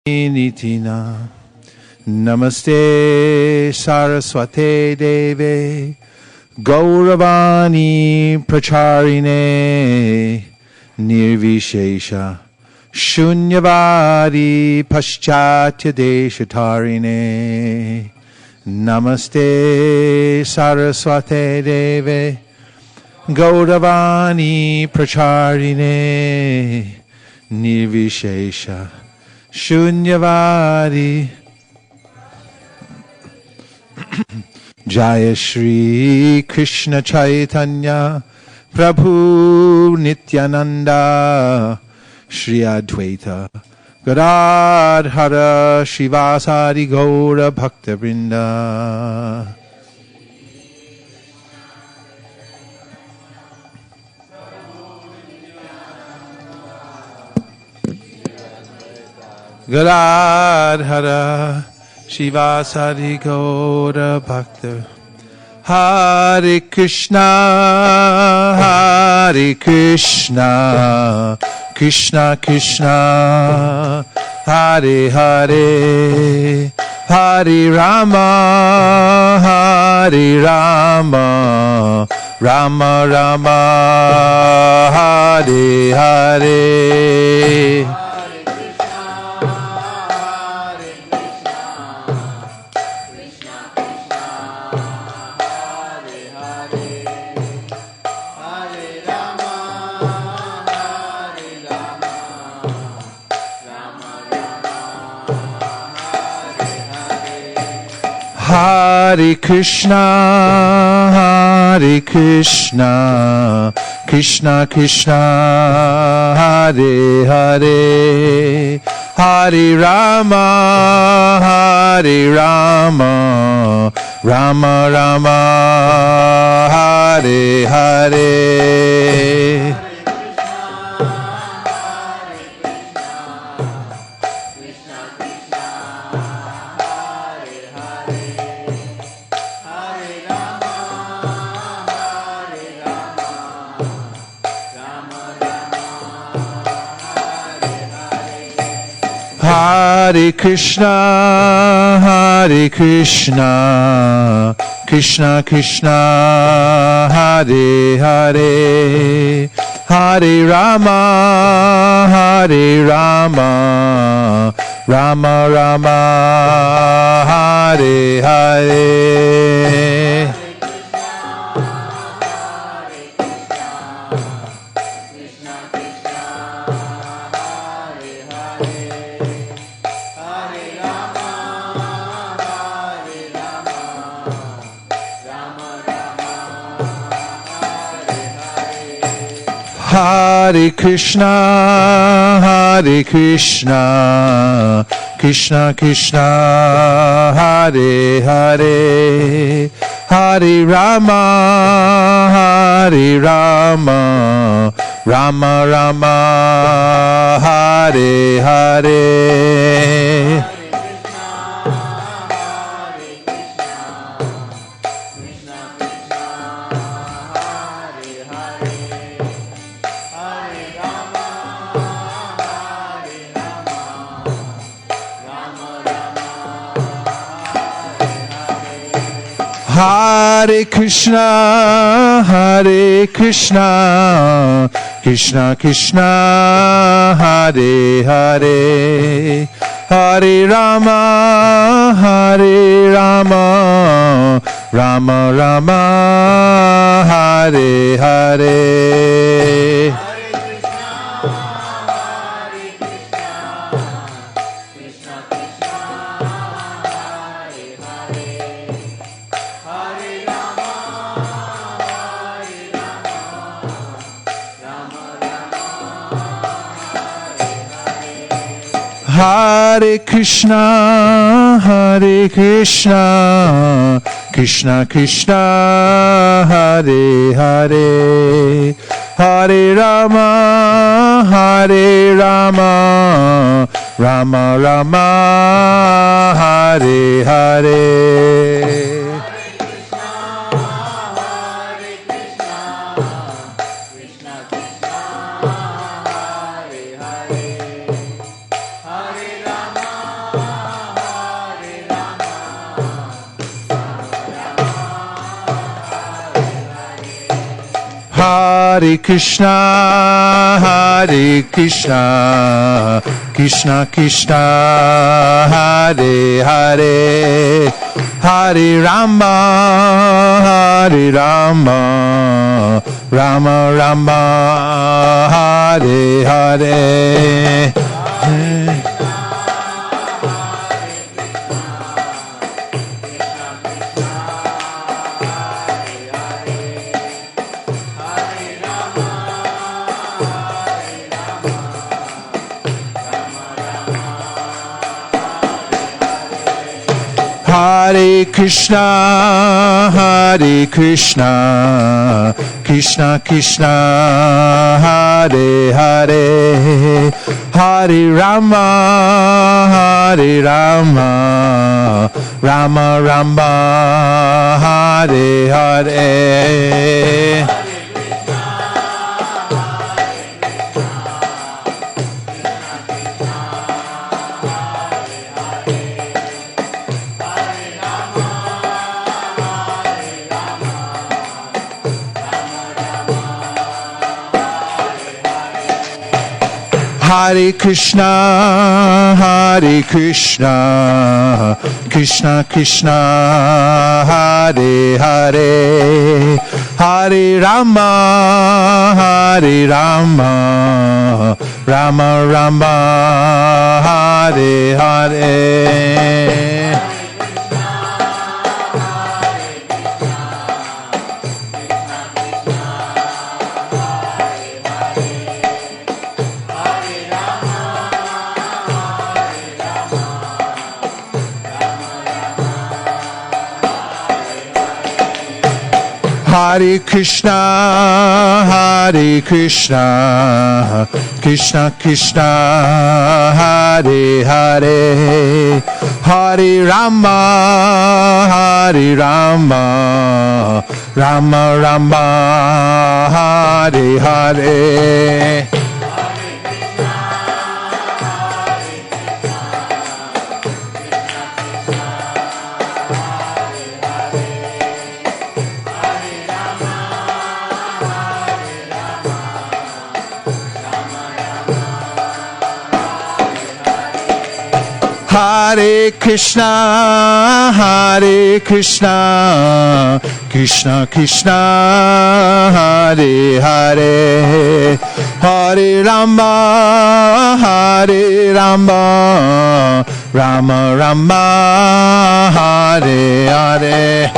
Nitina Namaste Saraswate Deve Gauravani Pracharine Nirvishesha Shunyavadi Paschatya Deshatarine Namaste Saraswate Deve Gauravani Pracharine Nirvishesha Shunyavadi Jaya Shri Krishna Chaitanya Prabhu Nityananda Shri Advaita Gadadhara Shivasadi Gaura Bhakta Vrinda. Gadadhara Shivasadi Gaura Bhakta. Hare Krishna, Hare Krishna, Krishna Krishna, Hare Hare, Hare Rama, Hare Rama, Rama Rama, Hare Hare. Hare Krishna, Hare Krishna, Krishna Krishna, Hare Hare, Hare Rama, Hare Rama, Rama Rama, Hare Hare. Hare Krishna, Hare Krishna, Krishna Krishna, Hare Hare, Hare Rama, Hare Rama, Rama Rama, Hare Hare. Hare Krishna, Hare Krishna, Krishna Krishna, Hare Hare, Hare Rama, Hare Rama, Rama Rama, Hare Hare. Hare Krishna, Hare Krishna, Krishna Krishna, Hare Hare, Hare Rama, Hare Rama, Rama Rama, Hare Hare. Hare Krishna, Hare Krishna, Krishna Krishna, Hare Hare, Hare Rama, Hare Rama, Rama Rama, Hare Hare. Hare Rama, Hare Krishna, Hare Krishna, Krishna Krishna, Hare Hare, Hare Rama, Hare Rama, Rama Rama, Hare Hare. Hare Krishna, Hare Krishna, Krishna Krishna, Hare Hare, Hare Rama, Hare Rama, Rama Rama, Hare Hare. Hare Krishna, Hare Krishna, Krishna Krishna, Hare Hare, Hare Rama, Hare Rama, Rama Rama, Hare Hare. Hare Krishna, Hare Krishna, Krishna Krishna, Hare Hare, Hare Rama, Hare Rama, Rama Rama, Hare Hare. Hare Krishna, Hare Krishna, Krishna Krishna, Hare Hare, Hare Rama, Hare Rama, Rama Rama, Hare Hare.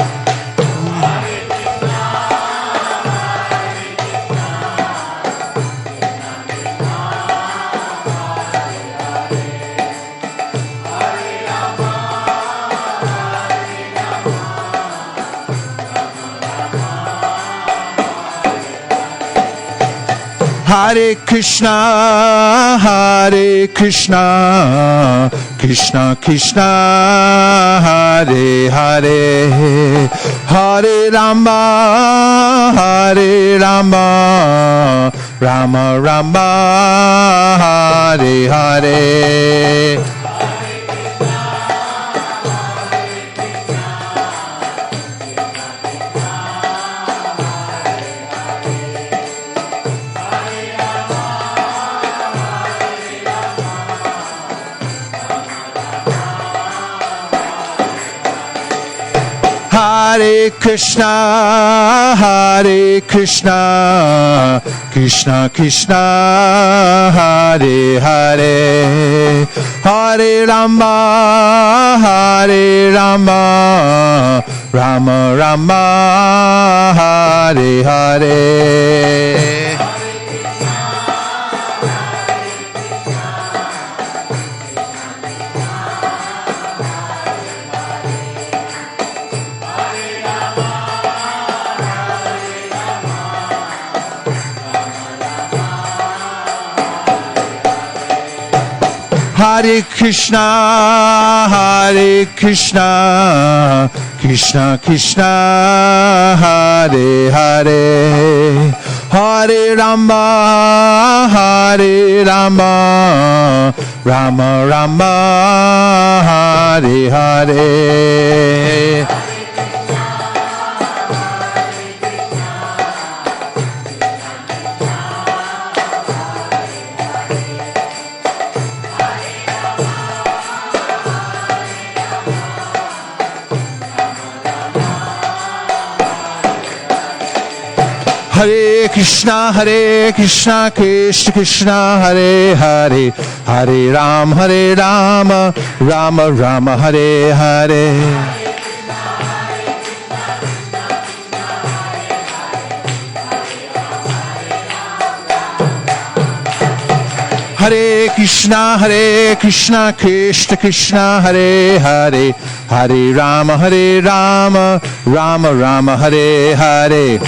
Hare Krishna, Hare Krishna, Krishna Krishna, Hare Hare, Hare Rama, Hare Rama, Rama Rama, Hare Hare. Hare Krishna, Hare Krishna, Krishna Krishna, Hare Hare, Hare Rama, Hare Rama, Rama Rama, Hare Hare. Hare Krishna, Hare Krishna, Krishna Krishna, Hare Hare, Hare Rama, Hare Rama, Rama Rama, Hare Hare. Hare Krishna, Krishna Krishna, Hare Hare, Hare Rama, Rama Rama, Hare Hare. Hare Krishna, Krishna Krishna, Hare Hare, Hare Rama, Rama Rama, Hare Hare.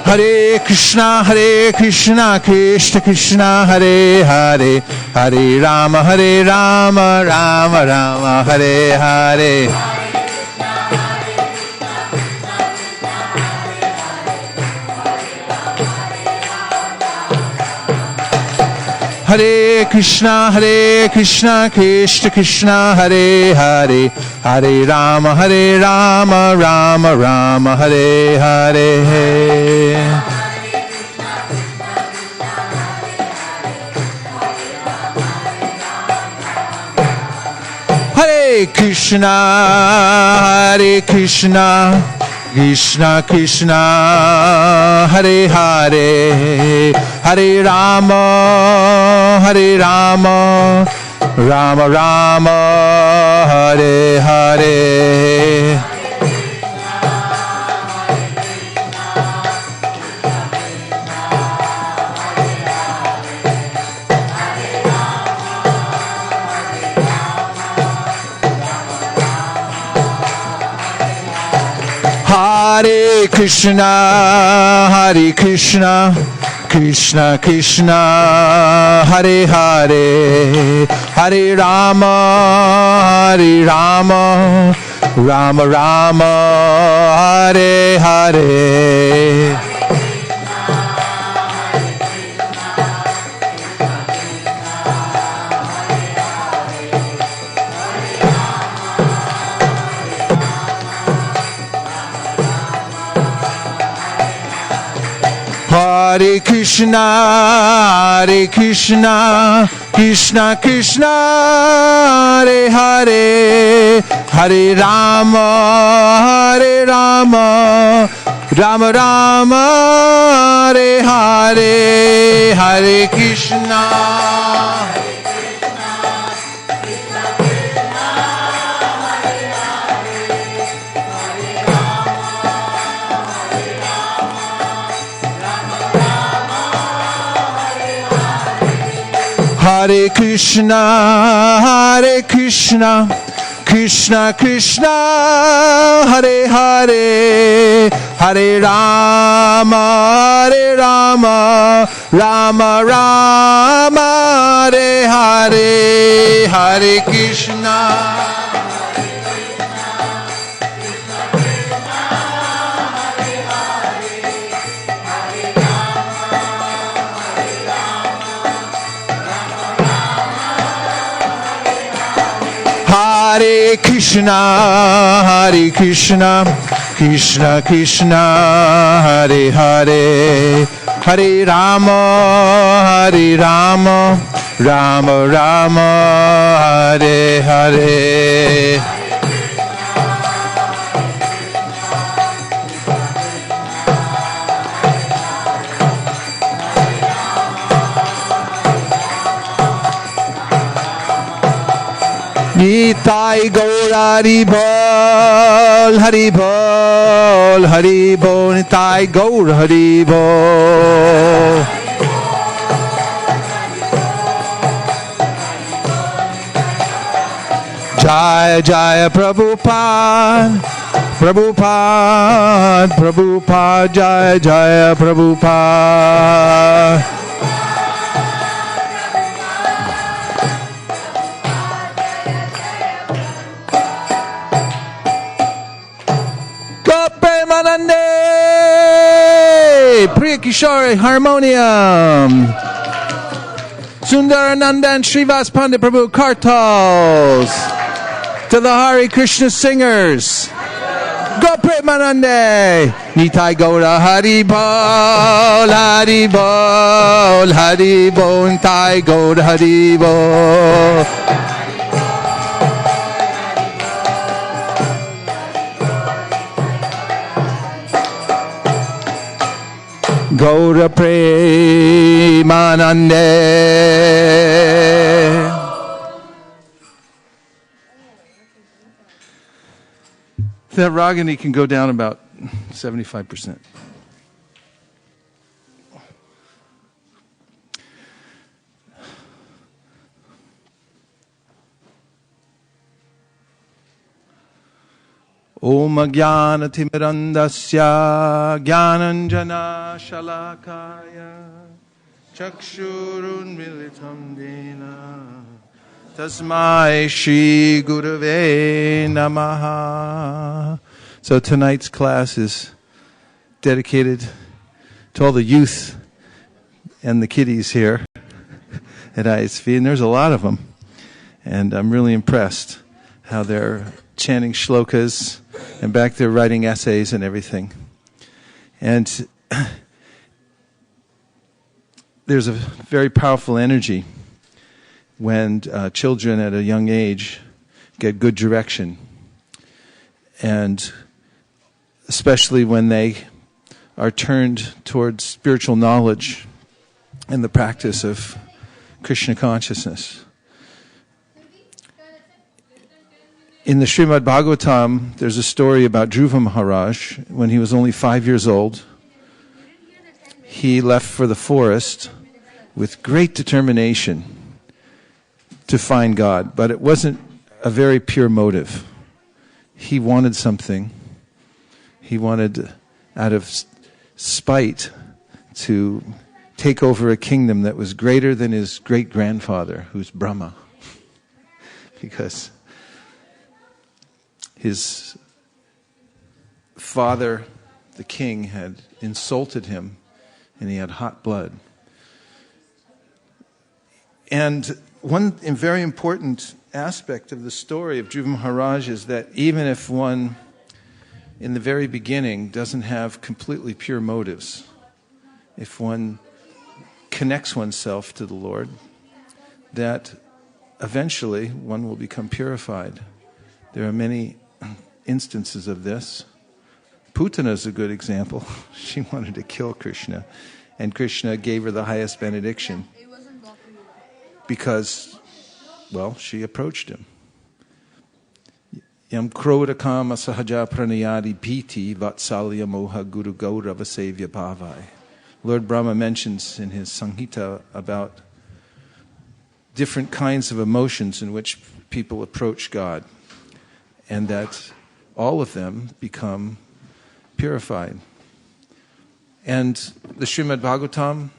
Hare Krishna, Krishna Krishna, Hare Hare, Hare Rama, Rama Rama, Hare Hare. Hare Krishna, Krishna Krishna, Hare Hare, Hare Rama, Rama Rama, Hare Hare. Hare Krishna, Krishna Krishna, Hare Hare, Hare Rama, Rama Rama, Hare Hare. Hare Krishna, Krishna Krishna, Hare Hare, Hare Rama, Rama Rama, Hare Hare. Hare Krishna, Krishna Krishna, Hare Hare, Hare Rama, Rama Rama, Hare Hare, Hare Krishna. Hare Krishna, Krishna Krishna, Hare Hare, Hare Rama, Rama Rama, Hare Hare, Hare Krishna. Hare Krishna, Krishna Krishna, Hare Hare, Hare Rama, Rama Rama, Hare Hare. Nitai Gaur Hari Bol, Hari Bol, Hari Bol, Nitai Gaur Hari Bol. Jaya Jaya Prabhupada, Prabhupada, Prabhupada, Jaya Jaya Prabhupada. Priya Kishore Harmonium, Sundarananda and Srivas Pandit Prabhu Kartals, to the Hare Krishna singers. Go Premanande. Nitai Gaura Haribol, Haribol, Haribol, Nitai Gaura Haribol. Gaura Premanande. That Ragini can go down about 75%. Om Jnana Timirandasya Jnananjana Shalakaya Chakshurun Militam Dena Tasmai Shri Gurave Namaha. So tonight's class is dedicated to all the youth and the kiddies here at ISV, and there's a lot of them. And I'm really impressed how they're chanting shlokas and back there writing essays and everything. And there's a very powerful energy when children at a young age get good direction, and especially when they are turned towards spiritual knowledge and the practice of Krishna consciousness. In the Srimad Bhagavatam, there's a story about Dhruva Maharaj. When he was only 5 years old, he left for the forest with great determination to find God, but it wasn't a very pure motive. He wanted something. He wanted, out of spite, to take over a kingdom that was greater than his great-grandfather, who's Brahma. Because his father, the king, had insulted him, and he had hot blood. And one very important aspect of the story of Dhruva Maharaj is that even if one, in the very beginning, doesn't have completely pure motives, if one connects oneself to the Lord, that eventually one will become purified. There are many instances of this. Putana is a good example. She wanted to kill Krishna, and Krishna gave her the highest benediction because, well, she approached him. Yam krodha kama sahaja pranayadi bhiti vatsalya moha guru gaurava sevya bhavai. Lord Brahma mentions in his Samhita about different kinds of emotions in which people approach God, and that all of them become purified. And the Srimad Bhagavatam,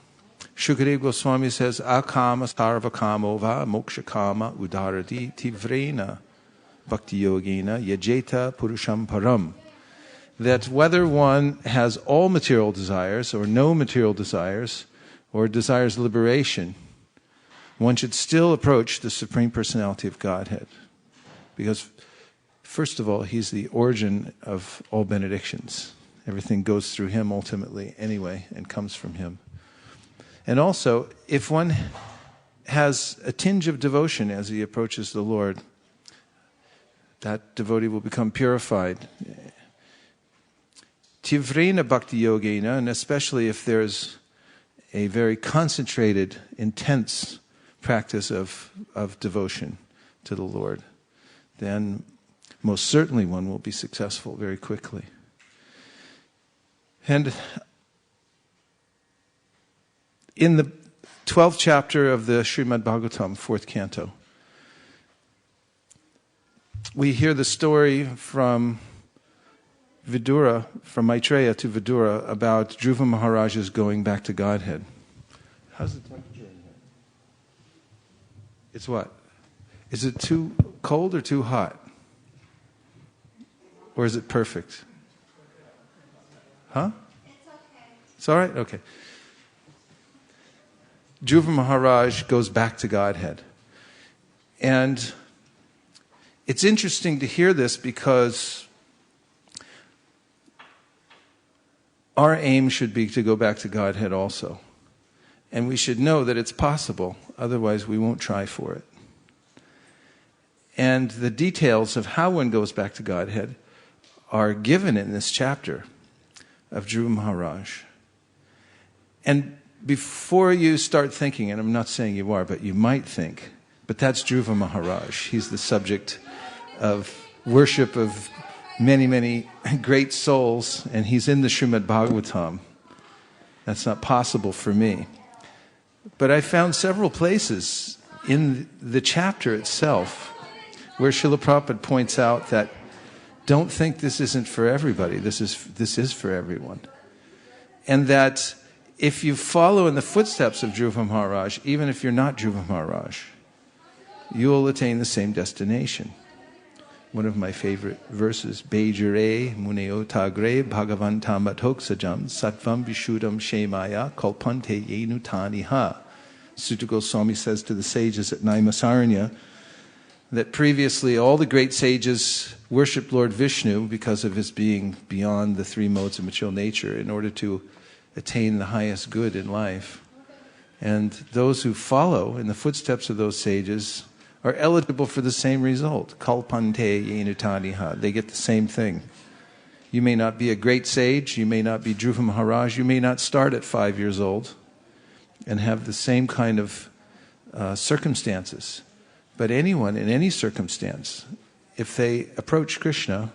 Shukadeva Goswami says, Akama sarva kamova moksha kama udarati tivrena bhakti yogena yajeta purusham param. That whether one has all material desires or no material desires or desires liberation, one should still approach the Supreme Personality of Godhead. Because first of all, he's the origin of all benedictions. Everything goes through him ultimately anyway and comes from him. And also, if one has a tinge of devotion as he approaches the Lord, that devotee will become purified. Tivrena bhakti yogena, and especially if there's a very concentrated, intense practice of devotion to the Lord, then most certainly one will be successful very quickly. And in the 12th chapter of the Srimad Bhagavatam, 4th canto, we hear the story from Vidura, from Maitreya to Vidura, about Dhruva Maharaj's going back to Godhead. How's the temperature in here? It's what? Is it too cold or too hot? Or is it perfect? Huh? It's okay. It's all right? Okay. Dhruva Maharaj goes back to Godhead. And it's interesting to hear this because our aim should be to go back to Godhead also. And we should know that it's possible, otherwise we won't try for it. And the details of how one goes back to Godhead are given in this chapter of Dhruva Maharaj. And before you start thinking, and I'm not saying you are, but you might think, but that's Dhruva Maharaj. He's the subject of worship of many, many great souls, and he's in the Srimad Bhagavatam. That's not possible for me. But I found several places in the chapter itself where Srila Prabhupada points out that don't think this isn't for everybody. This is for everyone. And that if you follow in the footsteps of Dhruva Maharaj, even if you're not Dhruva Maharaj, you will attain the same destination. One of my favorite verses, Bejare Muneo Tagre Bhagavan Tamatoksajam Sattvam Vishudam Shemaya Kalpante Yenutani Ha. Sutta Goswami says to the sages at Naimasaranya that previously all the great sages worshipped Lord Vishnu because of his being beyond the three modes of material nature in order to attain the highest good in life. And those who follow in the footsteps of those sages are eligible for the same result. Kalpante yenutaniha. They get the same thing. You may not be a great sage, you may not be Dhruva Maharaj, you may not start at 5 years old and have the same kind of circumstances. But anyone in any circumstance, if they approach Krishna,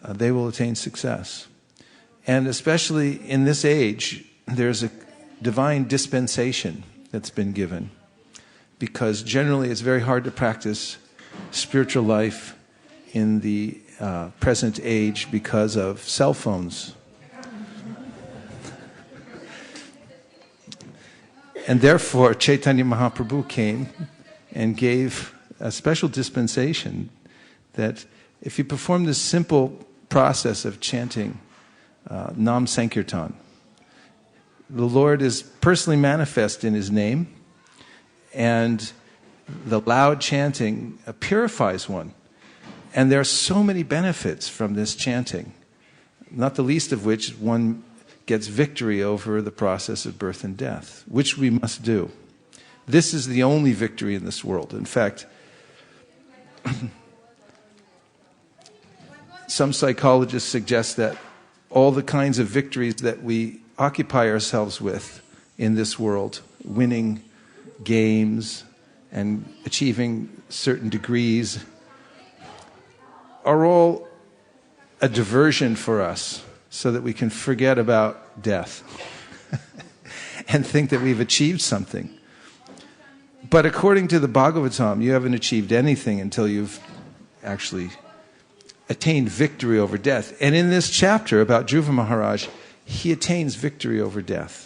they will attain success. And especially in this age, there's a divine dispensation that's been given. Because generally it's very hard to practice spiritual life in the present age because of cell phones. And therefore Chaitanya Mahaprabhu came and gave a special dispensation that if you perform this simple process of chanting Nam Sankirtan, the Lord is personally manifest in His name, and the loud chanting purifies one. And there are so many benefits from this chanting, not the least of which one gets victory over the process of birth and death, which we must do. This is the only victory in this world. In fact, some psychologists suggest that all the kinds of victories that we occupy ourselves with in this world, winning games and achieving certain degrees, are all a diversion for us so that we can forget about death and think that we've achieved something. But according to the Bhagavatam, you haven't achieved anything until you've actually attained victory over death. And in this chapter about Dhruva Maharaj, he attains victory over death.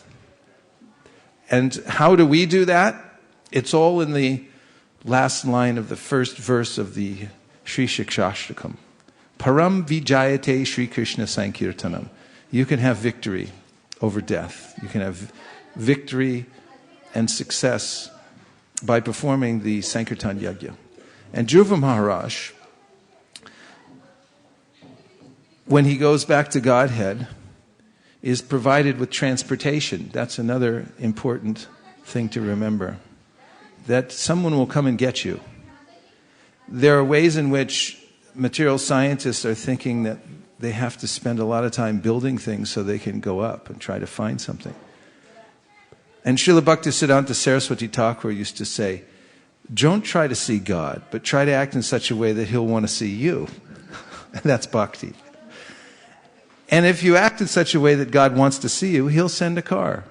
And how do we do that? It's all in the last line of the first verse of the Sri Shikshashtakam. Param vijayate Sri Krishna Sankirtanam. You can have victory over death. You can have victory and success by performing the Sankirtan Yajna. And Dhruva Maharaj, when he goes back to Godhead, is provided with transportation. That's another important thing to remember. That someone will come and get you. There are ways in which material scientists are thinking that they have to spend a lot of time building things so they can go up and try to find something. And Srila Bhaktisiddhanta Saraswati Thakur used to say, don't try to see God, but try to act in such a way that He'll want to see you. And that's bhakti. And if you act in such a way that God wants to see you, He'll send a car.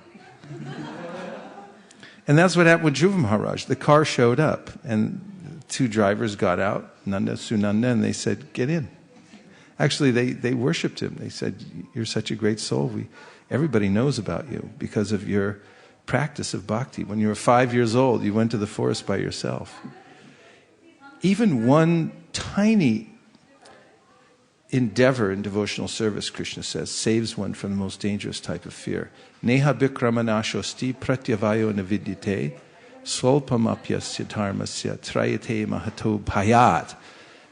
And that's what happened with Dhruva Maharaj. The car showed up, and two drivers got out, Nanda, Sunanda, and they said, get in. Actually, they worshipped him. They said, you're such a great soul. Everybody knows about you because of your practice of bhakti. When you were 5 years old, you went to the forest by yourself. Even one tiny endeavor in devotional service, Krishna says, saves one from the most dangerous type of fear. Neha bikramanashosti pratyavayo navidyate swalpamapyasya dharmasya trayate mahato bhayat.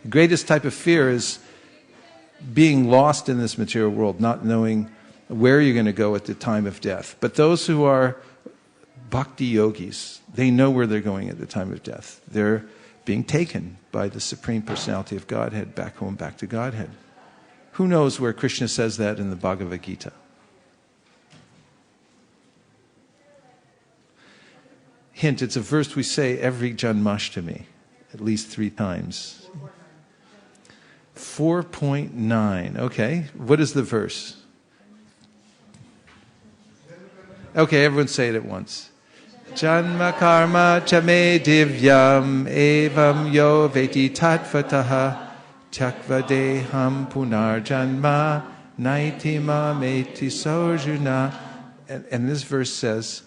The greatest type of fear is being lost in this material world, not knowing where are you going to go at the time of death? But those who are bhakti yogis, they know where they're going at the time of death. They're being taken by the Supreme Personality of Godhead back home, back to Godhead. Who knows where Krishna says that in the Bhagavad Gita? Hint, it's a verse we say every Janmashtami, at least 3 times. 4.9. Okay, what is the verse? Okay, everyone say it at once. Janma karma chame divyam evam yo veti tatvataha tyakva deham punar janma naitima meti sojuna. And this verse says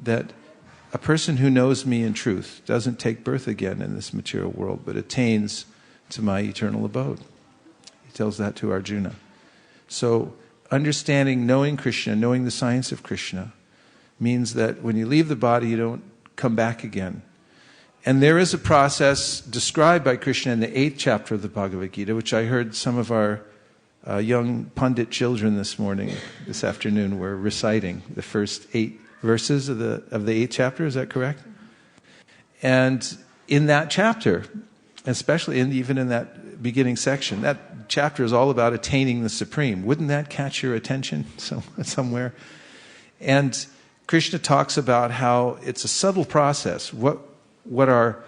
that a person who knows me in truth doesn't take birth again in this material world, but attains to my eternal abode. He tells that to Arjuna. So understanding, knowing Krishna, knowing the science of Krishna, means that when you leave the body, you don't come back again. And there is a process described by Krishna in the 8th chapter of the Bhagavad Gita, which I heard some of our young Pandit children this afternoon, were reciting the first 8 verses of the 8th chapter. Is that correct? And in that chapter, especially even in that beginning section, that chapter is all about attaining the Supreme. Wouldn't that catch your attention somewhere? And Krishna talks about how it's a subtle process. What our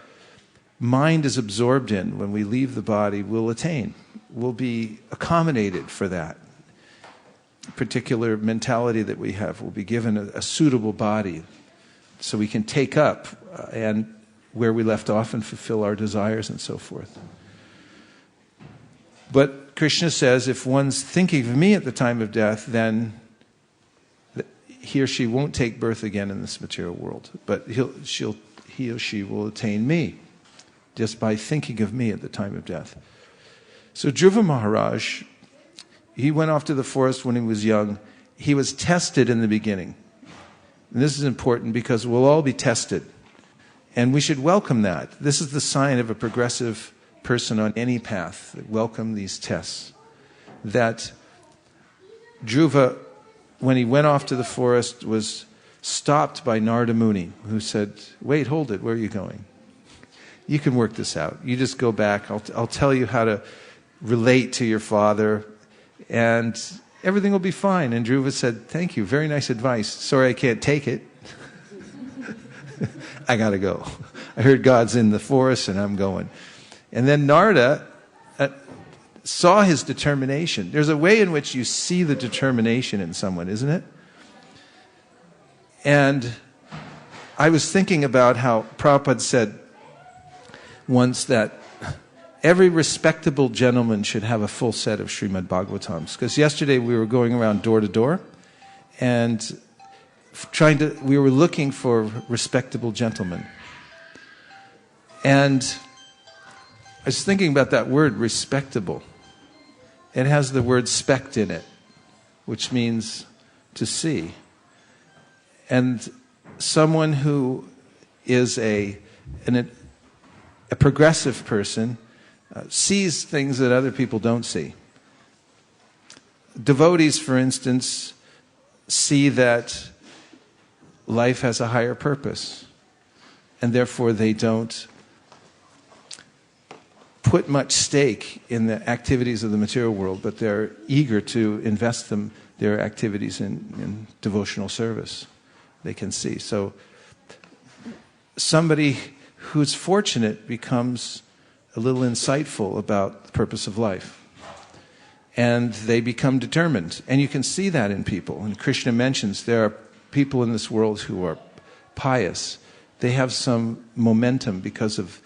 mind is absorbed in when we leave the body will attain. We'll be accommodated for that particular mentality that we have. We'll be given a suitable body so we can take up and where we left off and fulfill our desires and so forth. But Krishna says if one's thinking of me at the time of death, then he or she won't take birth again in this material world, but he or she will attain me just by thinking of me at the time of death. So Dhruva Maharaj, he went off to the forest when he was young. He was tested in the beginning. And this is important because we'll all be tested. And we should welcome that. This is the sign of a progressive person on any path. Welcome these tests. That Dhruva, when he went off to the forest, was stopped by Narada Muni, who said, wait, hold it, where are you going? You can work this out. You just go back. I'll tell you how to relate to your father, and everything will be fine. And Dhruva said, thank you, very nice advice. Sorry I can't take it. I got to go. I heard God's in the forest and I'm going. And then Narada saw his determination. There's a way in which you see the determination in someone, isn't it? And I was thinking about how Prabhupada said once that every respectable gentleman should have a full set of Srimad Bhagavatams. Because yesterday we were going around door to door and we were looking for respectable gentlemen. And I was thinking about that word, respectable. It has the word spect in it, which means to see. And someone who is a progressive person sees things that other people don't see. Devotees, for instance, see that life has a higher purpose, and therefore they don't put much stake in the activities of the material world, but they're eager to invest their activities in devotional service. They can see. So somebody who's fortunate becomes a little insightful about the purpose of life. And they become determined. And you can see that in people. And Krishna mentions there are people in this world who are pious. They have some momentum because of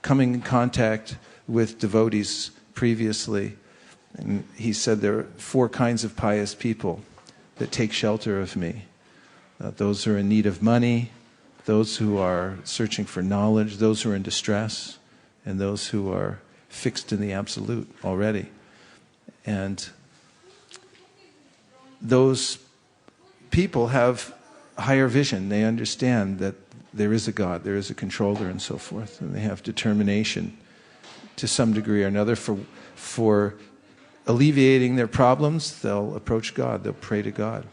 coming in contact with devotees previously. And he said there are 4 kinds of pious people that take shelter of me. Those who are in need of money, those who are searching for knowledge, those who are in distress, and those who are fixed in the absolute already. And those people have higher vision. They understand that there is a God, there is a controller, and so forth. And they have determination to some degree or another for alleviating their problems, they'll approach God, they'll pray to God.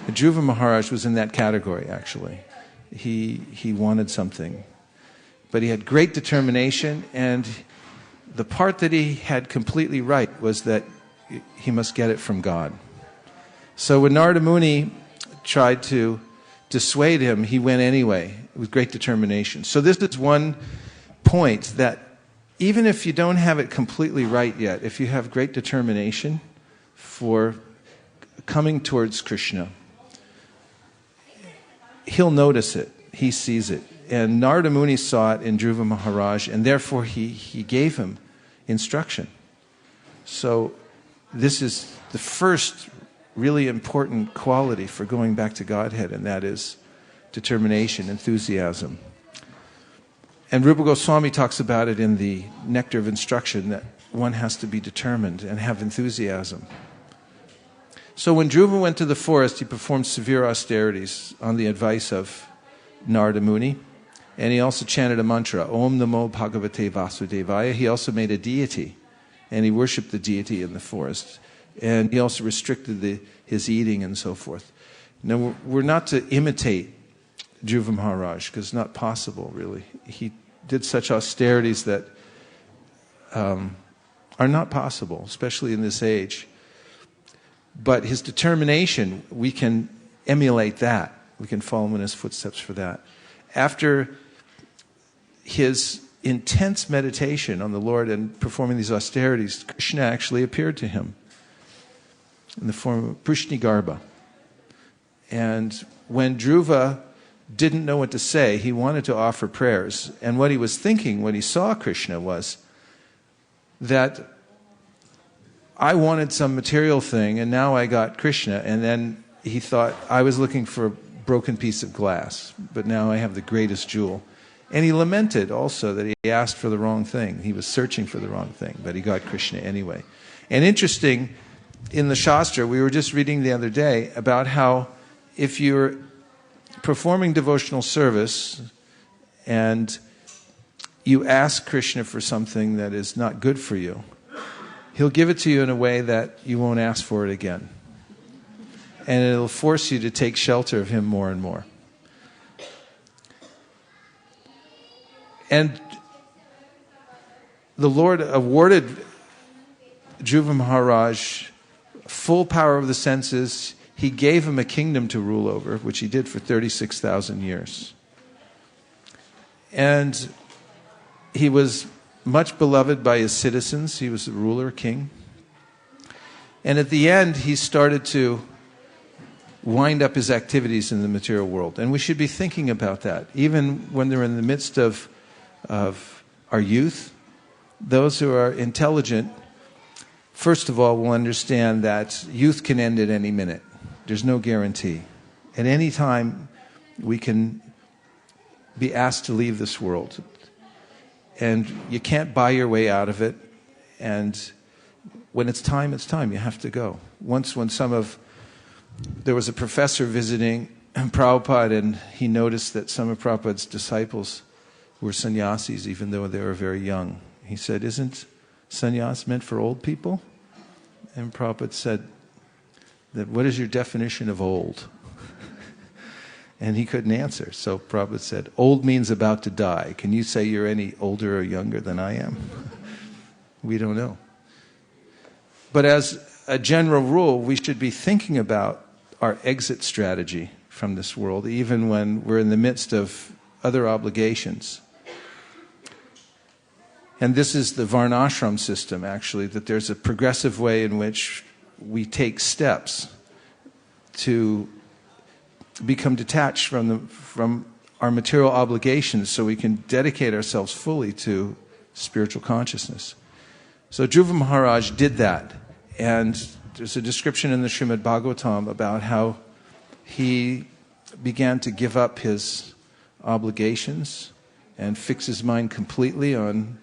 And Dhruva Maharaj was in that category, actually. He wanted something. But he had great determination, and the part that he had completely right was that he must get it from God. So when Narada Muni tried to dissuade him, he went anyway with great determination. So this is one point, that even if you don't have it completely right yet, if you have great determination for coming towards Krishna, he'll notice it. He sees it. And Narada Muni saw it in Dhruva Maharaj, and therefore he gave him instruction. So this is the first really important quality for going back to Godhead, and that is determination, enthusiasm. And Rupa Goswami talks about it in the Nectar of Instruction, that one has to be determined and have enthusiasm. So when Dhruva went to the forest, he performed severe austerities on the advice of Narada Muni. And he also chanted a mantra, Om Namo Bhagavate Vasudevaya. He also made a deity, and he worshipped the deity in the forest. And he also restricted his eating and so forth. Now, we're not to imitate Dhruva Maharaj, because it's not possible, really. He did such austerities that are not possible, especially in this age. But his determination, we can emulate that. We can follow in his footsteps for that. After his intense meditation on the Lord and performing these austerities, Krishna actually appeared to him in the form of Prishni-garbha. And when Dhruva didn't know what to say, he wanted to offer prayers. And what he was thinking when he saw Krishna was that I wanted some material thing, and now I got Krishna. And then he thought, I was looking for a broken piece of glass, but now I have the greatest jewel. And he lamented also that he asked for the wrong thing. He was searching for the wrong thing, but he got Krishna anyway. And interesting, in the Shastra, we were just reading the other day about how if you're performing devotional service and you ask Krishna for something that is not good for you, he'll give it to you in a way that you won't ask for it again. And it'll force you to take shelter of him more and more. And the Lord awarded Dhruva Maharaj full power of the senses. He gave him a kingdom to rule over, which he did for 36,000 years. And he was much beloved by his citizens. He was the ruler, king. And at the end, he started to wind up his activities in the material world. And we should be thinking about that. Even when they're in the midst of our youth, those who are intelligent, first of all, will understand that youth can end at any minute. There's no guarantee. At any time, we can be asked to leave this world. And you can't buy your way out of it. And when it's time, it's time. You have to go. Once when there was a professor visiting Prabhupada, and he noticed that some of Prabhupada's disciples were sannyasis, even though they were very young. He said, isn't sannyas meant for old people? And Prabhupada said, what is your definition of old? And he couldn't answer. So Prabhupada said, old means about to die. Can you say you're any older or younger than I am? We don't know. But as a general rule, we should be thinking about our exit strategy from this world, even when we're in the midst of other obligations. And this is the varnashram system, actually, that there's a progressive way in which we take steps to become detached from our material obligations so we can dedicate ourselves fully to spiritual consciousness. So Dhruva Maharaj did that. And there's a description in the Srimad Bhagavatam about how he began to give up his obligations and fix his mind completely on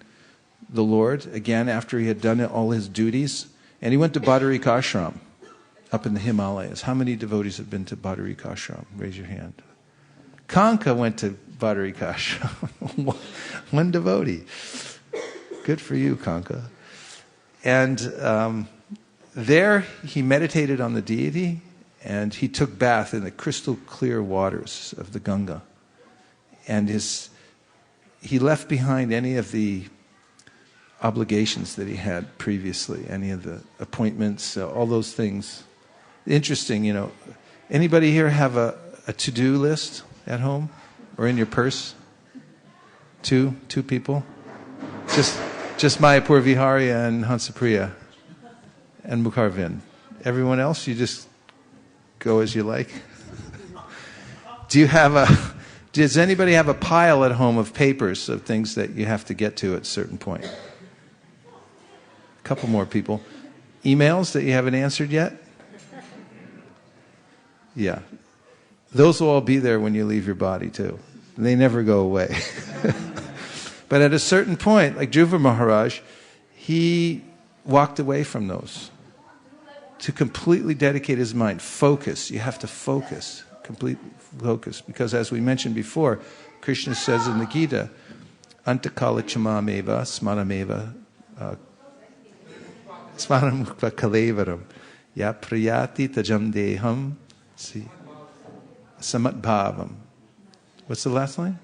the Lord, again, after he had done all his duties. And he went to Badarikashram up in the Himalayas. How many devotees have been to Badarikashram? Raise your hand. Kanka went to Badarikashram. One devotee. Good for you, Kanka. And there he meditated on the deity, and he took bath in the crystal clear waters of the Ganga. And he left behind any of the obligations that he had previously, any of the appointments, all those things. Interesting, Anybody here have a to-do list at home or in your purse? Two people? Just Mayapur Viharya and Hansapriya and Mukharvind. Everyone else, you just go as you like? Does anybody have a pile at home of papers of things that you have to get to at a certain point? A couple more people. Emails that you haven't answered yet? Yeah. Those will all be there when you leave your body too. They never go away. But at a certain point, like Dhruva Maharaj, he walked away from those to completely dedicate his mind. Focus. You have to focus. Complete focus. Because as we mentioned before, Krishna says in the Gita, Antakala chamameva smarameva smaramukva kalevaram ya prayati tajam deham samatbhavam. What's the last line?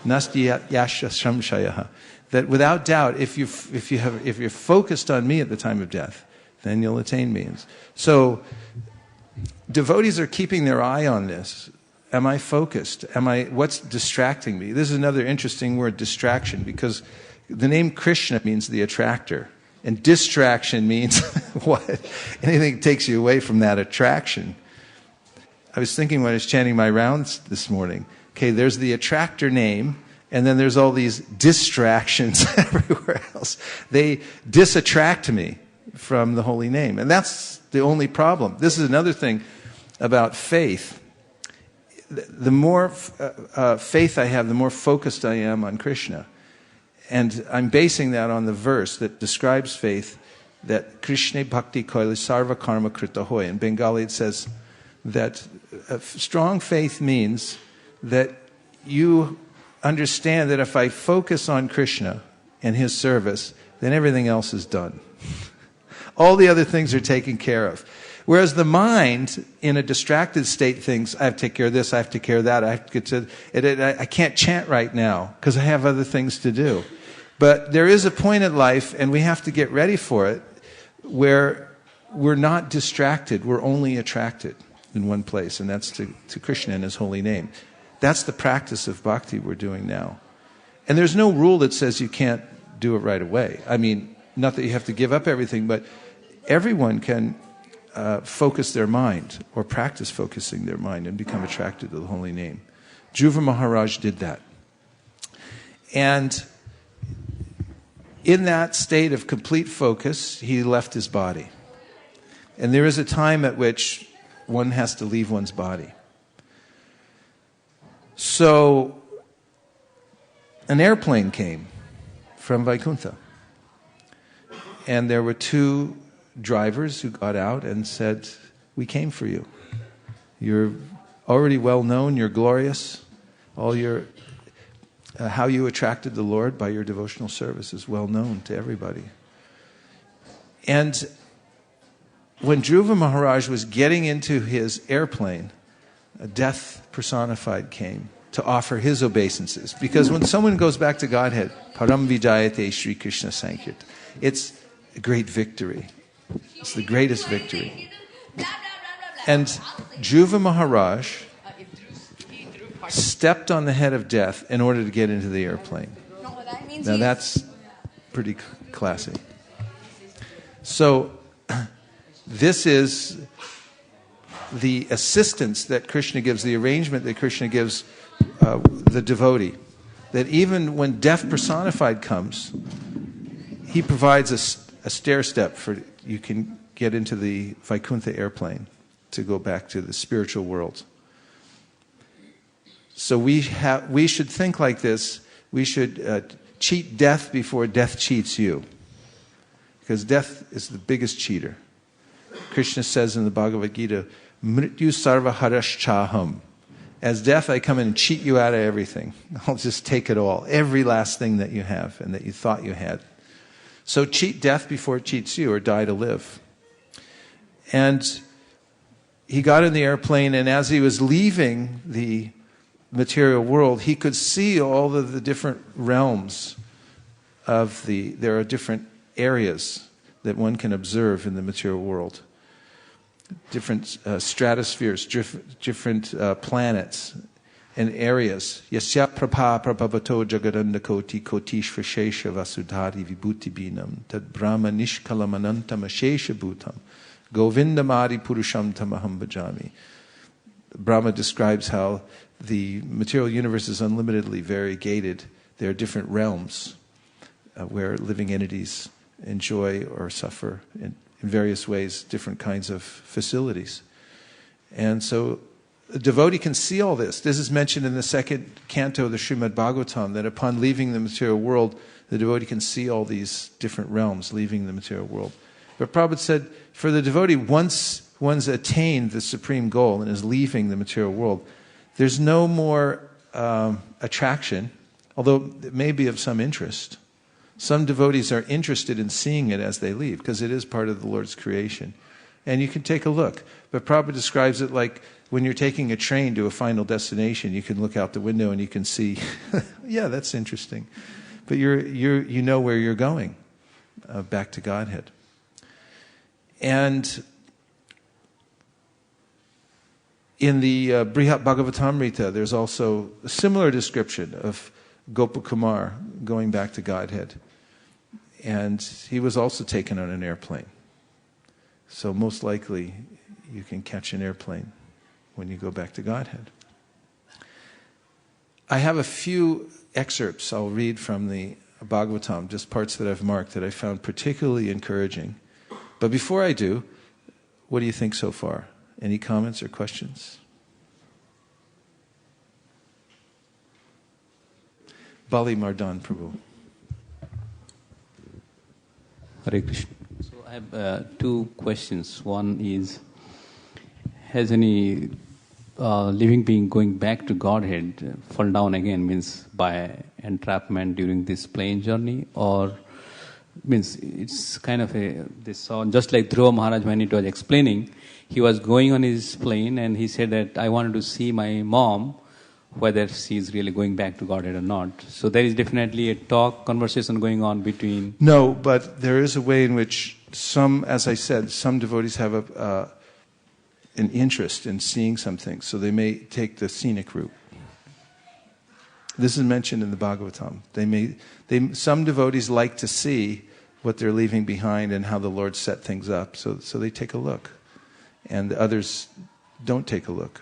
Nasti yasha shamshayaha. That without doubt, if you're focused on me at the time of death, then you'll attain me. So devotees are keeping their eye on this. Am I focused? What's distracting me? This is another interesting word, distraction, because the name Krishna means the attractor. And distraction means what? Anything that takes you away from that attraction. I was thinking when I was chanting my rounds this morning, okay, there's the attractor name, and then there's all these distractions everywhere else. They disattract me from the holy name. And that's the only problem. This is another thing about faith. The more faith I have, the more focused I am on Krishna. And I'm basing that on the verse that describes faith, that Krishna bhakti koile sarva karma krita hoy. In Bengali it says that strong faith means that you understand that if I focus on Krishna and his service, then everything else is done. All the other things are taken care of. Whereas the mind, in a distracted state, thinks, I have to take care of this, I have to take care of that, I have to get to it, I can't chant right now because I have other things to do. But there is a point in life, and we have to get ready for it, where we're not distracted, we're only attracted in one place, and that's to Krishna and his holy name. That's the practice of bhakti we're doing now. And there's no rule that says you can't do it right away. I mean, not that you have to give up everything, but everyone can focus their mind or practice focusing their mind and become attracted to the holy name. Dhruva Maharaj did that. And in that state of complete focus, he left his body. And there is a time at which one has to leave one's body. So, an airplane came from Vaikuntha. And there were two drivers who got out and said, we came for you. You're already well known, you're glorious. All your how you attracted the Lord by your devotional service is well known to everybody. And when Dhruva Maharaj was getting into his airplane, a death personified came to offer his obeisances. Because when someone goes back to Godhead, Param Vijayate Shri Krishna Sankirtan, it's a great victory. It's the greatest victory. And Dhruva Maharaj stepped on the head of death in order to get into the airplane. Now that's pretty classy. So this is the assistance that Krishna gives, the arrangement that Krishna gives the devotee. That even when death personified comes, he provides a stair step for you can get into the Vaikuntha airplane to go back to the spiritual world. So we should think like this. We should cheat death before death cheats you. Because death is the biggest cheater. Krishna says in the Bhagavad Gita, Mrityu sarva harashchaham. As death, I come in and cheat you out of everything. I'll just take it all. Every last thing that you have and that you thought you had. So cheat death before it cheats you, or die to live. And he got in the airplane, and as he was leaving the material world, he could see all of the different realms there are different areas that one can observe in the material world. Different stratospheres, different planets and areas. Yasya prabha prabhavato jagadandakoti kotishvashesha vasudhari vibhuti binam tad brahma nishkalamanantam ashesha bhutam govindamadi purusham tamaham bhajami. Brahma describes how the material universe is unlimitedly variegated. There are different realms where living entities enjoy or suffer in various ways, different kinds of facilities. And so a devotee can see all this. This is mentioned in the second canto of the Srimad Bhagavatam, that upon leaving the material world, the devotee can see all these different realms leaving the material world. But Prabhupada said, for the devotee, once one's attained the supreme goal and is leaving the material world, there's no more attraction, although it may be of some interest. Some devotees are interested in seeing it as they leave, because it is part of the Lord's creation. And you can take a look. But Prabhupada describes it like when you're taking a train to a final destination, you can look out the window and you can see, yeah, that's interesting. But you know where you're going, back to Godhead. And in the Brihat Bhagavatamrita, there's also a similar description of Gopakumar going back to Godhead. And he was also taken on an airplane. So most likely you can catch an airplane when you go back to Godhead. I have a few excerpts I'll read from the Bhagavatam, just parts that I've marked that I found particularly encouraging. But before I do, what do you think so far? Any comments or questions? Bali Mardan Prabhu. Hare Krishna. So I have two questions. One is, has any living being going back to Godhead fall down again, means by entrapment during this plane journey, or means it's kind of this song, just like Dhruva Maharaj when it was explaining, he was going on his plane and he said that I wanted to see my mom, whether she's really going back to Godhead or not. So there is definitely a conversation going on between... No, but there is a way in which some, as I said, some devotees have an interest in seeing something, so they may take the scenic route. This is mentioned in the Bhagavatam. Some devotees like to see what they're leaving behind and how the Lord set things up, so they take a look. And others don't take a look.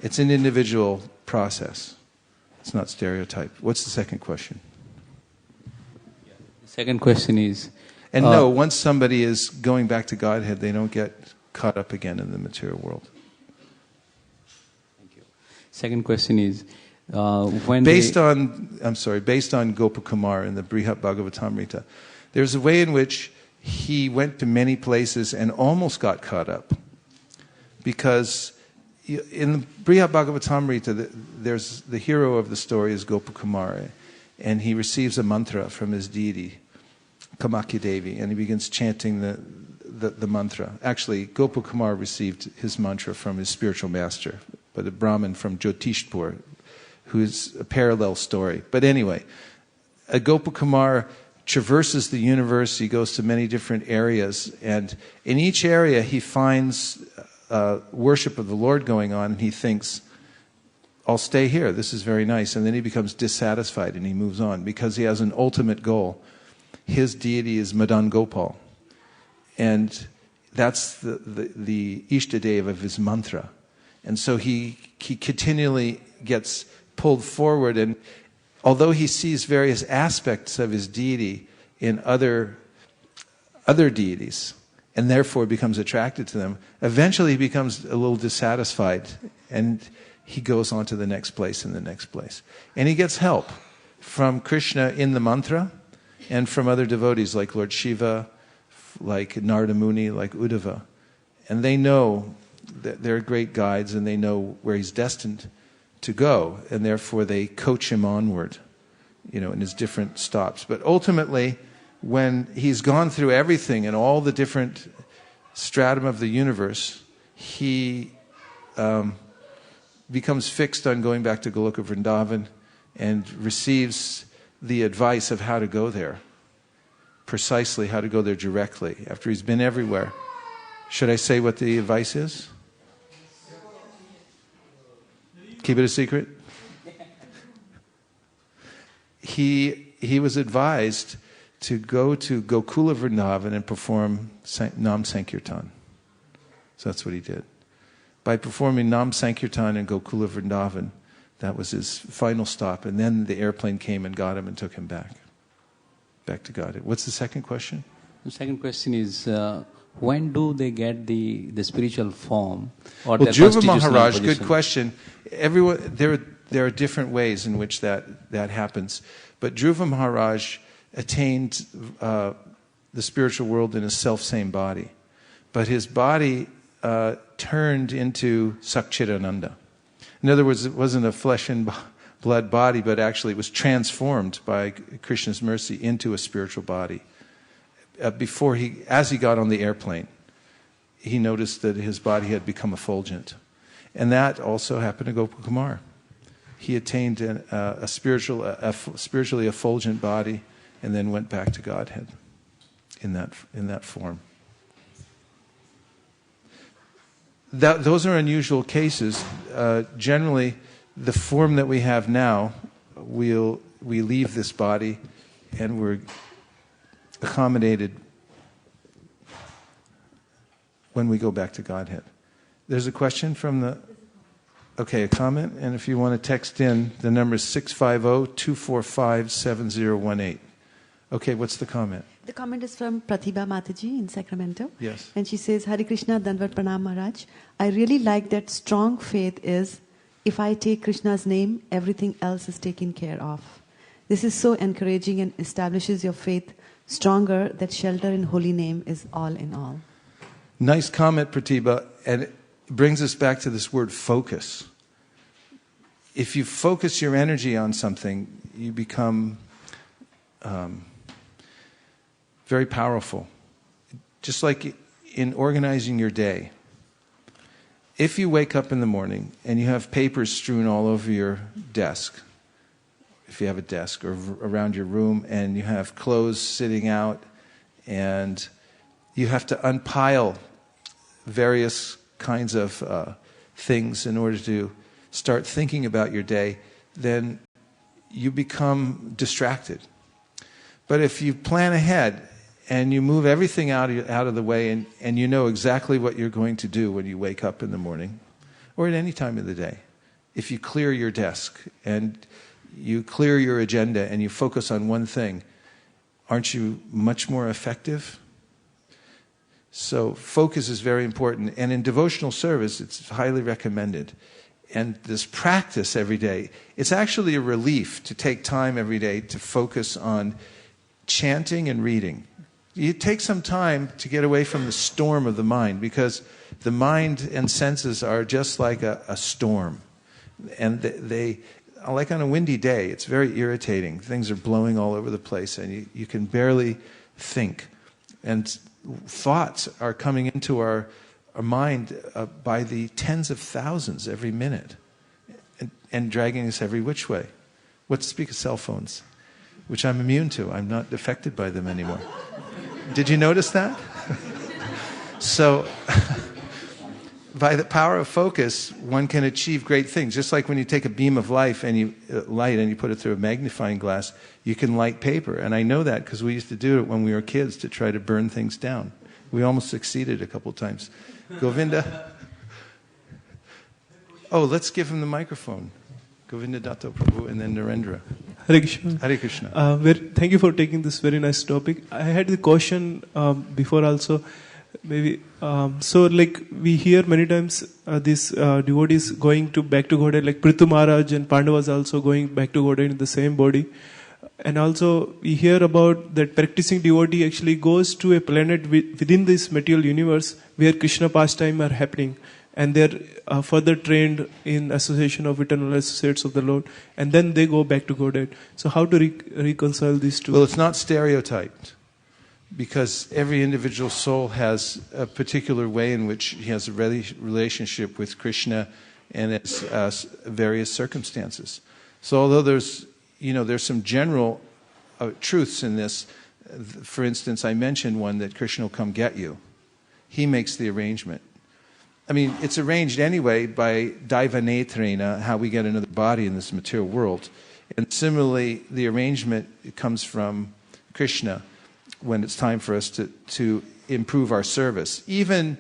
It's an individual process. It's not stereotyped. What's the second question? The second question is... And no, once somebody is going back to Godhead, they don't get caught up again in the material world. Thank you. Second question is... based on Gopakumar in the Brihat Bhagavatamrita, there's a way in which he went to many places and almost got caught up. Because in the Brihat Bhagavatamrita, there's the hero of the story is Gopakumar, and he receives a mantra from his deity, Kamakya Devi, and he begins chanting the mantra. Actually, Gopakumar received his mantra from his spiritual master, but a Brahmin from Jyotishpur, who's a parallel story. But anyway, Gopakumar traverses the universe. He goes to many different areas, and in each area he finds worship of the Lord going on, and he thinks, I'll stay here, this is very nice. And then he becomes dissatisfied and he moves on because he has an ultimate goal. His deity is Madan Gopal, and that's the Ishtadev of his mantra. And so he continually gets pulled forward, and although he sees various aspects of his deity in other deities, and therefore becomes attracted to them, eventually he becomes a little dissatisfied, and he goes on to the next place and the next place. And he gets help from Krishna in the mantra, and from other devotees like Lord Shiva, like Narada Muni, like Uddhava. And they know that they're great guides, and they know where he's destined to go, and therefore they coach him onward, in his different stops. But ultimately, when he's gone through everything and all the different stratum of the universe, he becomes fixed on going back to Goloka Vrindavan and receives the advice of how to go there, precisely how to go there directly, after he's been everywhere. Should I say what the advice is? Keep it a secret? He was advised to go to Gokula Vrindavan and perform Nam Sankirtan. So that's what he did. By performing Nam Sankirtan in Gokula Vrindavan, that was his final stop. And then the airplane came and got him and took him back to Godhead. What's the second question? The second question is, when do they get the spiritual form? Or well, Dhruva Maharaj, good question. Everyone, there are different ways in which that happens. But Dhruva Maharaj attained the spiritual world in a self-same body. But his body turned into Sakchidananda. In other words, it wasn't a flesh and blood body, but actually it was transformed by Krishna's mercy into a spiritual body. As he got on the airplane, he noticed that his body had become effulgent. And that also happened to Gopakumar. He attained a spiritually effulgent body and then went back to Godhead in that form. Those are unusual cases. Generally, the form that we have now, we leave this body and we're accommodated when we go back to Godhead. There's a question from a comment, and if you want to text in, the number is 650-245-7018. Okay, what's the comment? The comment is from Pratibha Mataji in Sacramento. Yes. And she says, Hare Krishna, Dandavat Pranam Maharaj. I really like that strong faith is, if I take Krishna's name, everything else is taken care of. This is so encouraging and establishes your faith stronger that shelter in holy name is all in all. Nice comment, Pratibha, and it brings us back to this word focus. If you focus your energy on something, you become very powerful. Just like in organizing your day. If you wake up in the morning and you have papers strewn all over your desk, if you have a desk, or around your room, and you have clothes sitting out, and you have to unpile various kinds of things in order to start thinking about your day, then you become distracted. But if you plan ahead and you move everything out of the way, and you know exactly what you're going to do when you wake up in the morning, or at any time of the day, if you clear your desk and you clear your agenda and you focus on one thing, aren't you much more effective? So focus is very important. And in devotional service, it's highly recommended. And this practice every day, it's actually a relief to take time every day to focus on chanting and reading. You take some time to get away from the storm of the mind, because the mind and senses are just like a storm. And they like on a windy day, it's very irritating. Things are blowing all over the place, and you can barely think. And thoughts are coming into our mind by the tens of thousands every minute, and dragging us every which way. What to speak of cell phones, which I'm immune to. I'm not affected by them anymore. Did you notice that? So, by the power of focus, one can achieve great things. Just like when you take a beam of light and you put it through a magnifying glass, you can light paper. And I know that because we used to do it when we were kids to try to burn things down. We almost succeeded a couple times. Govinda? Oh, let's give him the microphone. Govinda Datta Prabhu and then Narendra. Hare Krishna. Hare Krishna. Thank you for taking this very nice topic. I had the question before also. Maybe so, like we hear many times these devotees going back to Godhead, like Prithu Maharaj and Pandavas also going back to Godhead in the same body. And also we hear about that practicing devotee actually goes to a planet within this material universe where Krishna pastime are happening, and they're further trained in association of eternal associates of the Lord, and then they go back to Godhead. So how to reconcile these two? Well, it's not stereotyped. because every individual soul has a particular way in which he has a relationship with Krishna and its various circumstances. So although there's some general truths in this, for instance, I mentioned one that Krishna will come get you. He makes the arrangement. I mean, it's arranged anyway by Daivanetrena, how we get another body in this material world. And similarly, the arrangement comes from Krishna when it's time for us to improve our service. Even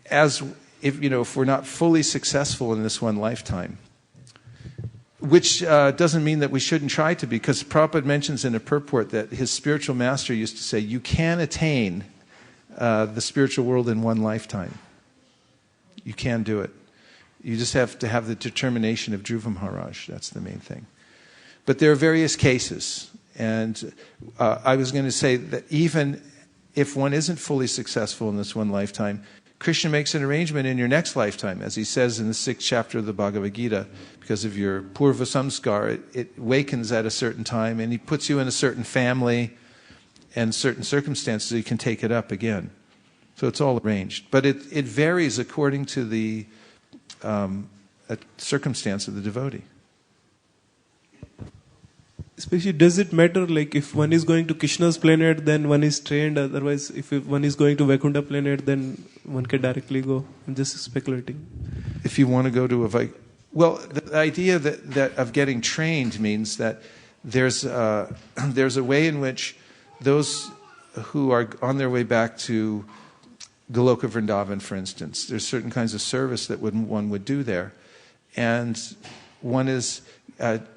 as if we're not fully successful in this one lifetime, which doesn't mean that we shouldn't try to be, because Prabhupada mentions in a purport that his spiritual master used to say, you can attain the spiritual world in one lifetime. You can do it. You just have to have the determination of Dhruva Maharaj. That's the main thing. But there are various cases. And I was going to say that even if one isn't fully successful in this one lifetime, Krishna makes an arrangement in your next lifetime, as he says in the 6th chapter of the Bhagavad Gita, because of your purva samskar, it wakens at a certain time, and he puts you in a certain family and certain circumstances, so you can take it up again. So it's all arranged. But it varies according to the circumstance of the devotee. Especially, does it matter, like if one is going to Krishna's planet, then one is trained, otherwise if one is going to Vaikuntha planet, then one can directly go? I'm just speculating. If you want to go to the idea that of getting trained means that there's a way in which those who are on their way back to Goloka Vrindavan, for instance, there's certain kinds of service that one would do there. And one is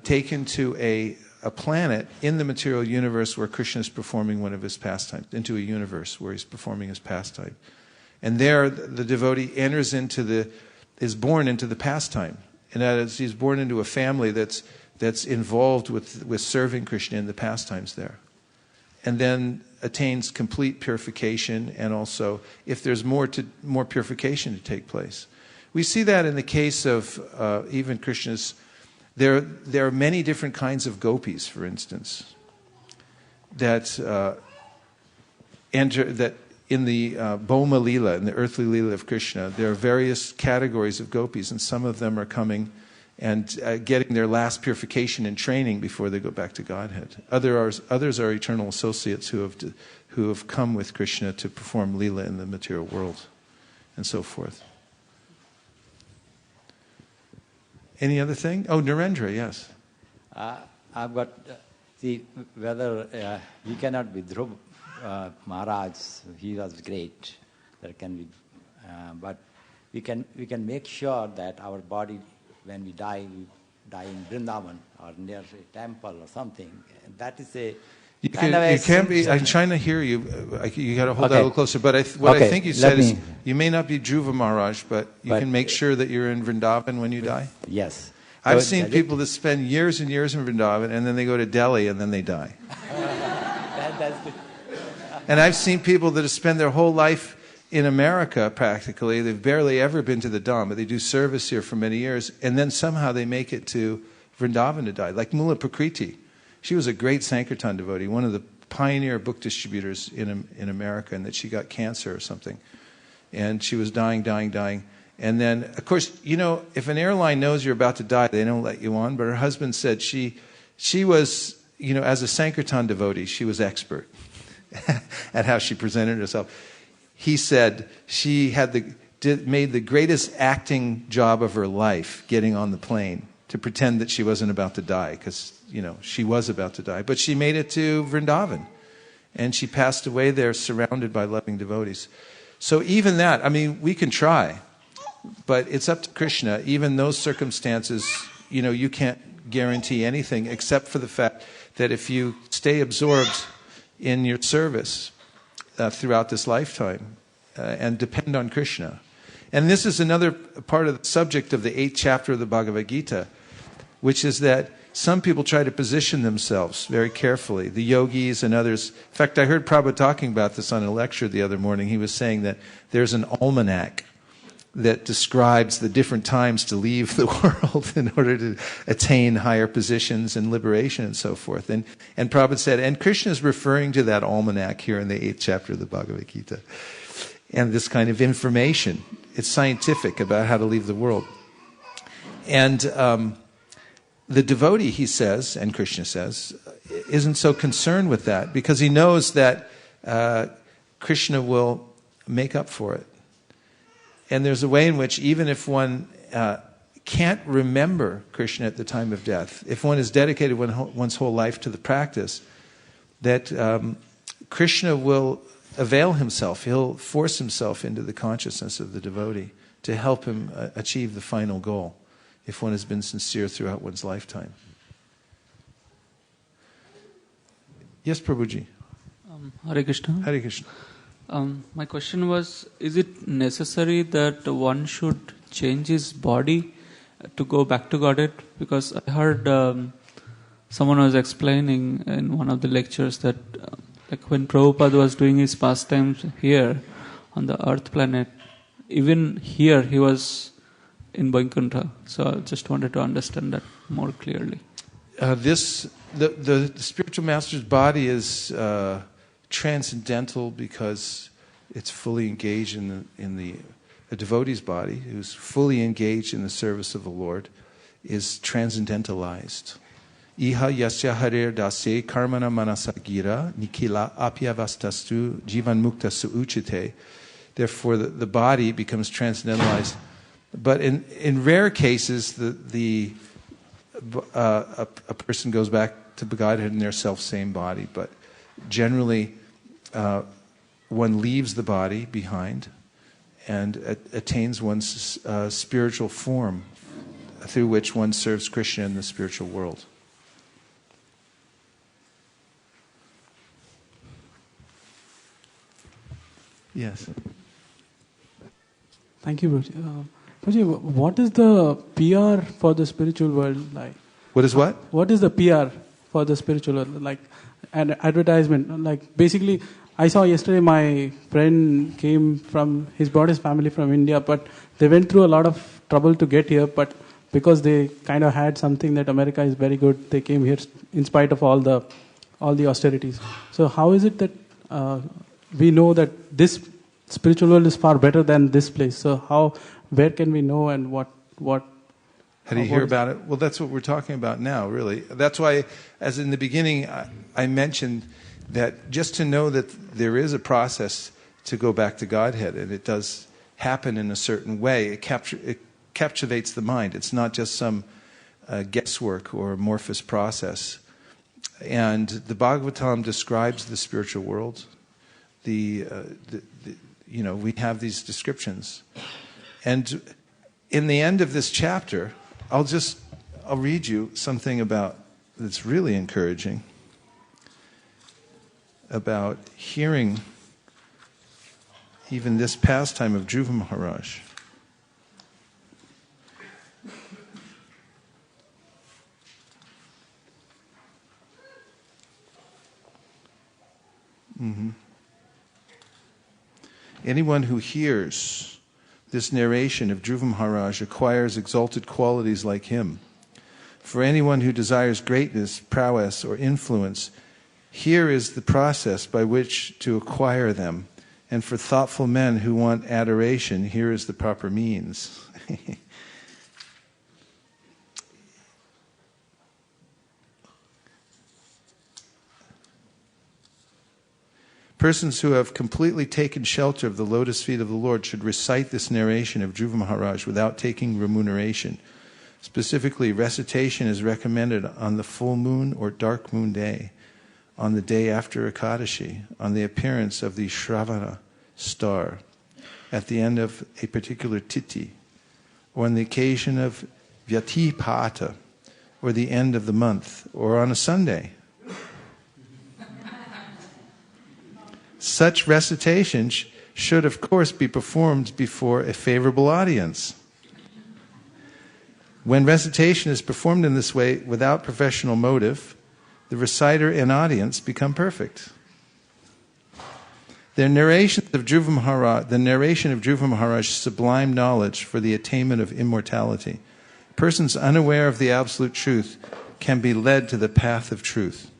taken to a planet in the material universe where Krishna is performing one of his pastimes, into a universe where he's performing his pastime. And there the devotee is born into the pastime. And that is, he's born into a family that's involved with serving Krishna in the pastimes there. And then attains complete purification, and also, if there's more purification to take place. We see that in the case of even Krishna's. There are many different kinds of gopis, for instance, that enter that in the Bhoma Lila, in the earthly Lila of Krishna. There are various categories of gopis, and some of them are coming and getting their last purification and training before they go back to Godhead. Others are eternal associates who have come with Krishna to perform Lila in the material world, and so forth. Any other thing? Oh, Narendra, yes. I've got, whether we cannot be Dhruva Maharaj, he was great. There can be, but we can make sure that our body, when we die in Vrindavan or near a temple or something. That is a You can't be. I'm trying to hear you. You got to hold that a little closer. But I think you said is you may not be Dhruva Maharaj, but you can make sure that you're in Vrindavan when you die. Yes. I've seen people that spend years and years in Vrindavan, and then they go to Delhi, and then they die. That's good. And I've seen people that have spent their whole life in America, practically. They've barely ever been to the Dham, but they do service here for many years, and then somehow they make it to Vrindavan to die. Like Mula Prakriti. She was a great Sankirtan devotee, one of the pioneer book distributors in America, and that she got cancer or something. And she was dying. And then, of course, if an airline knows you're about to die, they don't let you on. But her husband said she was, as a Sankirtan devotee, she was expert at how she presented herself. He said she made the greatest acting job of her life getting on the plane to pretend that she wasn't about to die, because she was about to die. But she made it to Vrindavan, and she passed away there surrounded by loving devotees. So even that, we can try, but it's up to Krishna. Even those circumstances, you can't guarantee anything except for the fact that if you stay absorbed in your service throughout this lifetime and depend on Krishna. And this is another part of the subject of the 8th chapter of the Bhagavad Gita, which is that some people try to position themselves very carefully, the yogis and others. In fact, I heard Prabhupada talking about this on a lecture the other morning. He was saying that there's an almanac that describes the different times to leave the world in order to attain higher positions and liberation and so forth. And Prabhupada said, and Krishna is referring to that almanac here in the 8th chapter of the Bhagavad Gita. And this kind of information, it's scientific about how to leave the world. And the devotee, he says, and Krishna says, isn't so concerned with that because he knows that Krishna will make up for it. And there's a way in which even if one can't remember Krishna at the time of death, if one has dedicated one's whole life to the practice, that Krishna will avail himself, he'll force himself into the consciousness of the devotee to help him achieve the final goal, if one has been sincere throughout one's lifetime. Yes, Prabhuji. Hare Krishna. Hare Krishna. My question was, is it necessary that one should change his body to go back to Godhead? Because I heard someone was explaining in one of the lectures that like when Prabhupada was doing his pastimes here on the earth planet, even here he was in Vaikuntha. So I just wanted to understand that more clearly. The spiritual master's body is transcendental because it's fully engaged in the devotee's body, who's fully engaged in the service of the Lord, is transcendentalized. Iha yasya harer dase karmana manasagira nikila apyavastastu jivan mukta suuchite. Therefore, the body becomes transcendentalized. But in rare cases, a person goes back to Godhead in their self-same body. But generally, one leaves the body behind and attains one's spiritual form through which one serves Krishna in the spiritual world. Yes. Thank you, Prabhuji. Prabhuji, what is the PR for the spiritual world like? What is what? What is the PR for the spiritual world? Like an advertisement. Like basically, I saw yesterday my friend came from, he brought his family from India, but they went through a lot of trouble to get here, but because they kind of had something that America is very good, they came here in spite of all the austerities. So how is it that we know that this spiritual world is far better than this place? So where can we know and what? How do you hear about it? Well, that's what we're talking about now, really. That's why, as in the beginning, I mentioned that just to know that there is a process to go back to Godhead, and it does happen in a certain way, it captivates the mind. It's not just some guesswork or amorphous process. And the Bhagavatam describes the spiritual world. We have these descriptions. And in the end of this chapter, I'll read you something that's really encouraging about hearing even this pastime of Dhruva Maharaj. Anyone who hears this narration of Dhruva Maharaj acquires exalted qualities like him. For anyone who desires greatness, prowess, or influence, here is the process by which to acquire them. And for thoughtful men who want adoration, here is the proper means. Persons who have completely taken shelter of the lotus feet of the Lord should recite this narration of Dhruva Maharaj without taking remuneration. Specifically, recitation is recommended on the full moon or dark moon day, on the day after Ekadashi, on the appearance of the Shravana star, at the end of a particular titi, or on the occasion of Vyatipata, or the end of the month, or on a Sunday. Such recitation should, of course, be performed before a favorable audience. When recitation is performed in this way without professional motive, the reciter and audience become perfect. The narration of Dhruva Maharaj's sublime knowledge for the attainment of immortality. Persons unaware of the absolute truth can be led to the path of truth.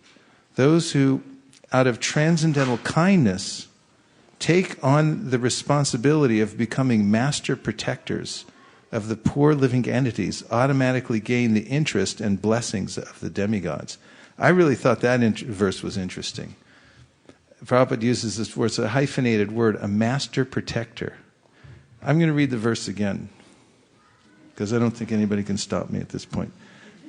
Those who, out of transcendental kindness, take on the responsibility of becoming master protectors of the poor living entities automatically gain the interest and blessings of the demigods. I really thought that verse was interesting. Prabhupada uses this word, it's a hyphenated word, a master protector. I'm going to read the verse again, because I don't think anybody can stop me at this point.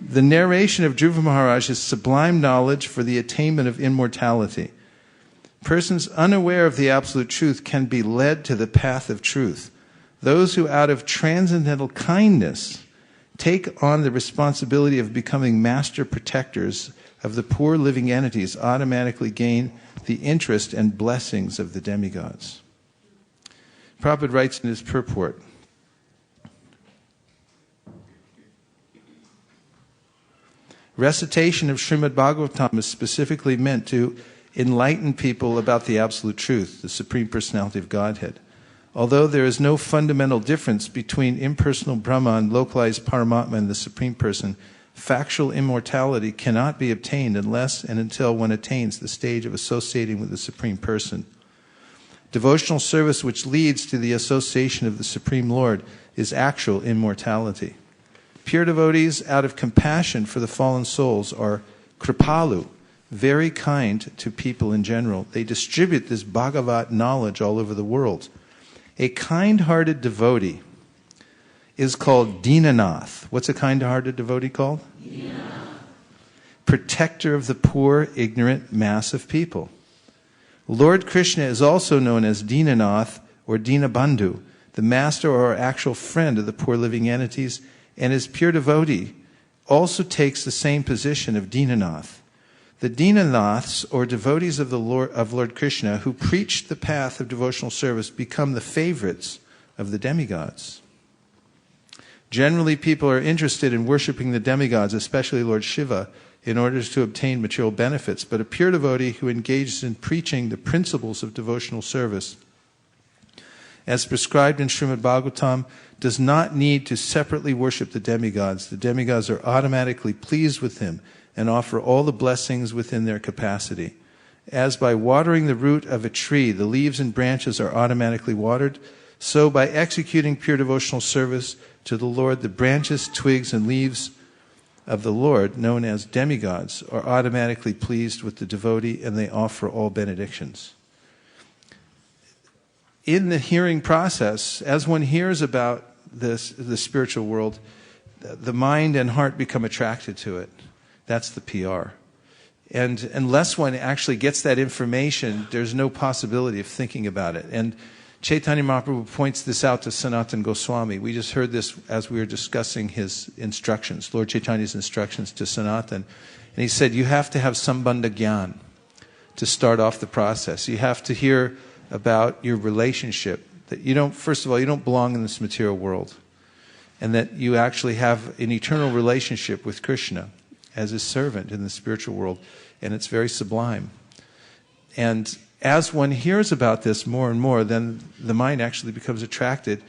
The narration of Dhruva Maharaj's sublime knowledge for the attainment of immortality. Persons unaware of the absolute truth can be led to the path of truth. Those who out of transcendental kindness take on the responsibility of becoming master protectors of the poor living entities automatically gain the interest and blessings of the demigods. Prabhupada writes in his purport, recitation of Srimad Bhagavatam is specifically meant to enlighten people about the absolute truth, the Supreme Personality of Godhead. Although there is no fundamental difference between impersonal Brahman, localized Paramatma, and the Supreme Person, factual immortality cannot be obtained unless and until one attains the stage of associating with the Supreme Person. Devotional service which leads to the association of the Supreme Lord is actual immortality. Pure devotees, out of compassion for the fallen souls, are kripalu, very kind to people in general. They distribute this Bhagavat knowledge all over the world. A kind-hearted devotee is called Dinanath. What's a kind-hearted devotee called? Dinanath. Protector of the poor, ignorant mass of people. Lord Krishna is also known as Dinanath or Dinabandhu, the master or actual friend of the poor living entities, and his pure devotee also takes the same position of Dinanath. The Dinanaths, or devotees of Lord Krishna, who preach the path of devotional service, become the favorites of the demigods. Generally, people are interested in worshiping the demigods, especially Lord Shiva, in order to obtain material benefits. But a pure devotee who engages in preaching the principles of devotional service, as prescribed in Srimad Bhagavatam, does not need to separately worship the demigods. The demigods are automatically pleased with him and offer all the blessings within their capacity. As by watering the root of a tree, the leaves and branches are automatically watered, so by executing pure devotional service to the Lord, the branches, twigs, and leaves of the Lord, known as demigods, are automatically pleased with the devotee, and they offer all benedictions. In the hearing process, as one hears about the spiritual world, the mind and heart become attracted to it. That's the PR. And unless one actually gets that information, there's no possibility of thinking about it. And Chaitanya Mahaprabhu points this out to Sanatana Goswami. We just heard this as we were discussing his instructions, Lord Chaitanya's instructions to Sanatana. And he said, you have to have sambandha gyan to start off the process. You have to hear about your relationship, that you don't, first of all, you don't belong in this material world, and that you actually have an eternal relationship with Krishna as his servant in the spiritual world, and it's very sublime. And as one hears about this more and more, then the mind actually becomes attracted,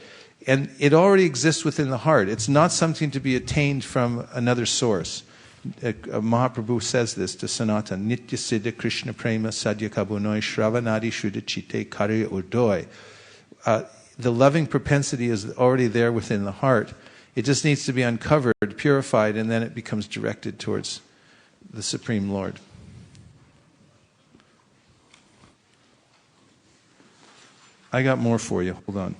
and it already exists within the heart. It's not something to be attained from another source. Mahaprabhu says this to Sanatana, Nitya Siddha Krishna Prema Sadhya Kabunoi Shravanadi Shuddha Chitte Karya Udoi. The loving propensity is already there within the heart. It just needs to be uncovered, purified, and then it becomes directed towards the Supreme Lord. I got more for you. Hold on.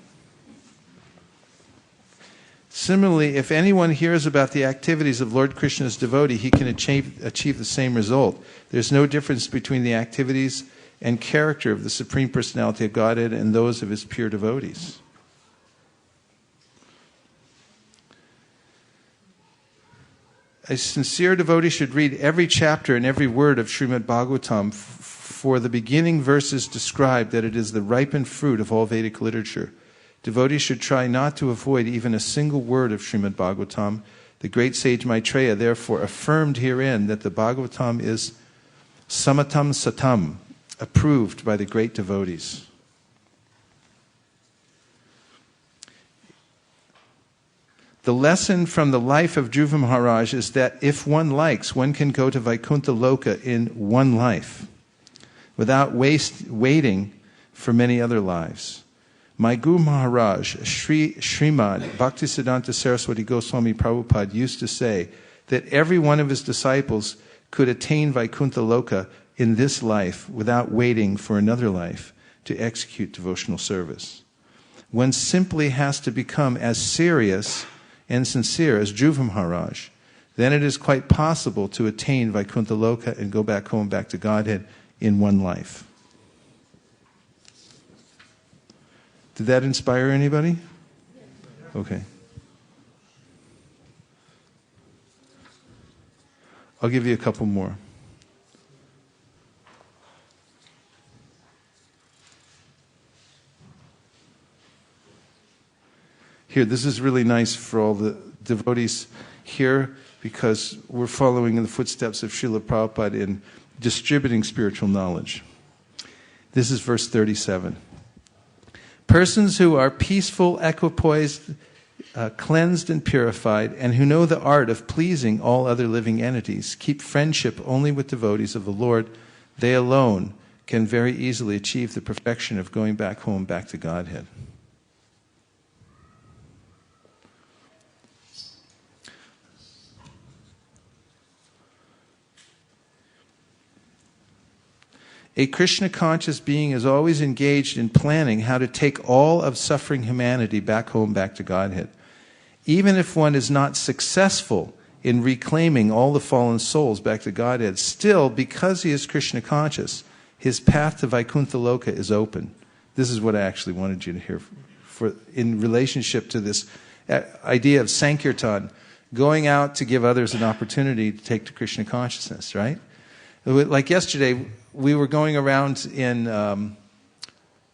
Similarly, if anyone hears about the activities of Lord Krishna's devotee, he can achieve the same result. There's no difference between the activities and character of the Supreme Personality of Godhead and those of his pure devotees. A sincere devotee should read every chapter and every word of Srimad Bhagavatam, for the beginning verses describe that it is the ripened fruit of all Vedic literature. Devotees should try not to avoid even a single word of Srimad Bhagavatam. The great sage Maitreya therefore affirmed herein that the Bhagavatam is samatam satam, approved by the great devotees. The lesson from the life of Dhruva Maharaj is that if one likes, one can go to Vaikuntha Loka in one life, without waiting for many other lives. My Guru Maharaj, Srimad Bhaktisiddhanta Saraswati Goswami Prabhupada, used to say that every one of his disciples could attain Vaikuntha Loka in this life without waiting for another life to execute devotional service. One simply has to become as serious and sincere as Dhruva Maharaj. Then it is quite possible to attain Vaikuntha Loka and go back home, back to Godhead in one life. Did that inspire anybody? Okay. I'll give you a couple more. Here, this is really nice for all the devotees here because we're following in the footsteps of Srila Prabhupada in distributing spiritual knowledge. This is verse 37. Persons who are peaceful, equipoised, cleansed and purified, and who know the art of pleasing all other living entities, keep friendship only with devotees of the Lord. They alone can very easily achieve the perfection of going back home, back to Godhead. A Krishna-conscious being is always engaged in planning how to take all of suffering humanity back home, back to Godhead. Even if one is not successful in reclaiming all the fallen souls back to Godhead, still, because he is Krishna-conscious, his path to Vaikuntha Loka is open. This is what I actually wanted you to hear in relationship to this idea of Sankirtan, going out to give others an opportunity to take to Krishna consciousness, right? Like yesterday, we were going around in,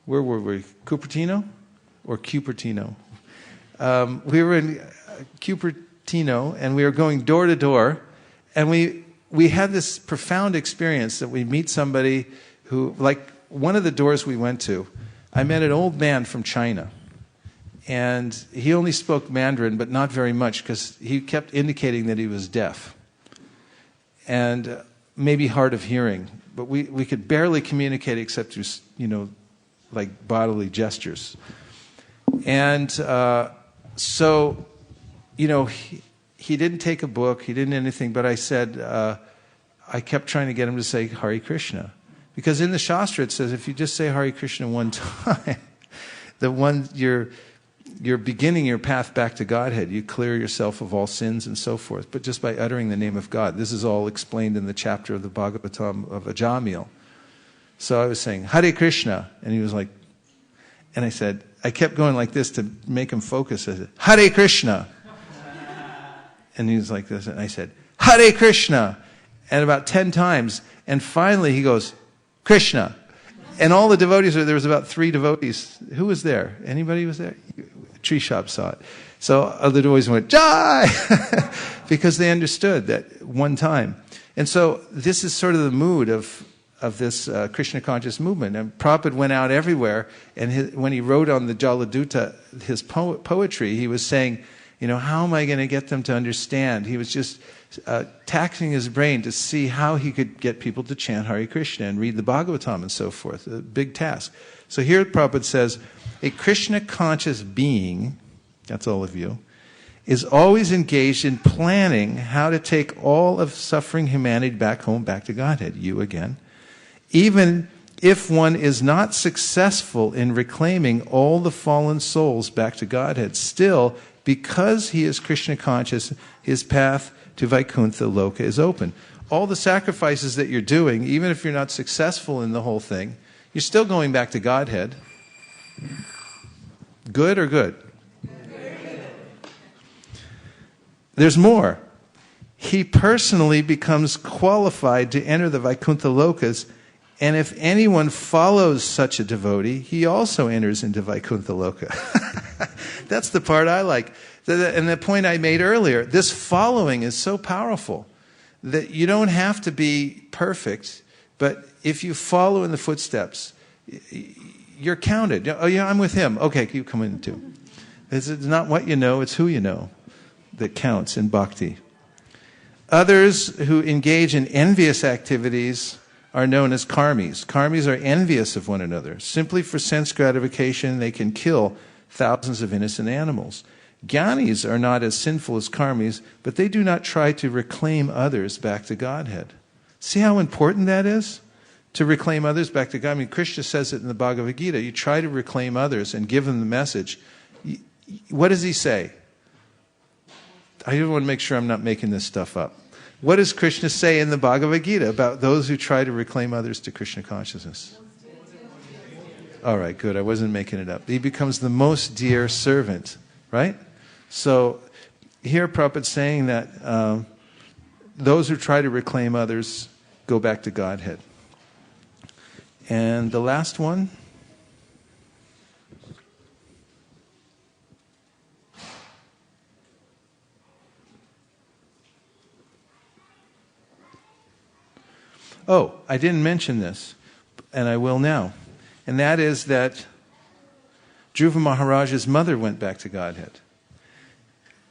where were we? Cupertino? Or Cupertino? We were in Cupertino, and we were going door to door, and we had this profound experience that we meet somebody who, like one of the doors we went to, I met an old man from China. And he only spoke Mandarin, but not very much, because he kept indicating that he was deaf. And maybe hard of hearing, but we could barely communicate except through, like bodily gestures. And so, he didn't take a book, he didn't anything, but I said, I kept trying to get him to say Hare Krishna. Because in the Shastra it says if you just say Hare Krishna one time, you're beginning your path back to Godhead. You clear yourself of all sins and so forth, but just by uttering the name of God. This is all explained in the chapter of the Bhagavatam of Ajamil. So I was saying, Hare Krishna, and he was like, and I kept going like this to make him focus. I said, Hare Krishna. And he was like this, and I said, Hare Krishna. And about 10 times, and finally he goes, Krishna. And all the devotees, there was about 3 devotees. Who was there? Anybody was there? Tree Shop saw it. So other devotees went, Jai! Because they understood that one time. And so this is sort of the mood of this Krishna conscious movement. And Prabhupada went out everywhere, and when he wrote on the Jaladuta his poetry, he was saying, how am I going to get them to understand? He was just taxing his brain to see how he could get people to chant Hare Krishna and read the Bhagavatam and so forth. A big task. So here Prabhupada says, a Krishna-conscious being, that's all of you, is always engaged in planning how to take all of suffering humanity back home, back to Godhead. You again. Even if one is not successful in reclaiming all the fallen souls back to Godhead, still, because he is Krishna-conscious, his path to Vaikuntha Loka is open. All the sacrifices that you're doing, even if you're not successful in the whole thing, you're still going back to Godhead. Good or good? There's more. He personally becomes qualified to enter the Vaikuntha Lokas, and if anyone follows such a devotee, he also enters into Vaikuntha Loka. That's the part I like. And the point I made earlier, this following is so powerful that you don't have to be perfect, but if you follow in the footsteps, you're counted. Oh yeah, I'm with him. Okay, you come in too. It's not what you know, it's who you know. that counts in bhakti. Others who engage in envious activities are known as karmis. Karmis are envious of one another. Simply for sense gratification, they can kill thousands of innocent animals. Jnanis are not as sinful as karmis, but they do not try to reclaim others back to Godhead. See how important that is? To reclaim others back to God. I mean, Krishna says it in the Bhagavad Gita. You try to reclaim others and give them the message. What does he say? I just want to make sure I'm not making this stuff up. What does Krishna say in the Bhagavad Gita about those who try to reclaim others to Krishna consciousness? All right, good. I wasn't making it up. He becomes the most dear servant, right? So here Prabhupada's saying that those who try to reclaim others go back to Godhead. And the last one. Oh, I didn't mention this, and I will now. And that is that Dhruva Maharaja's mother went back to Godhead.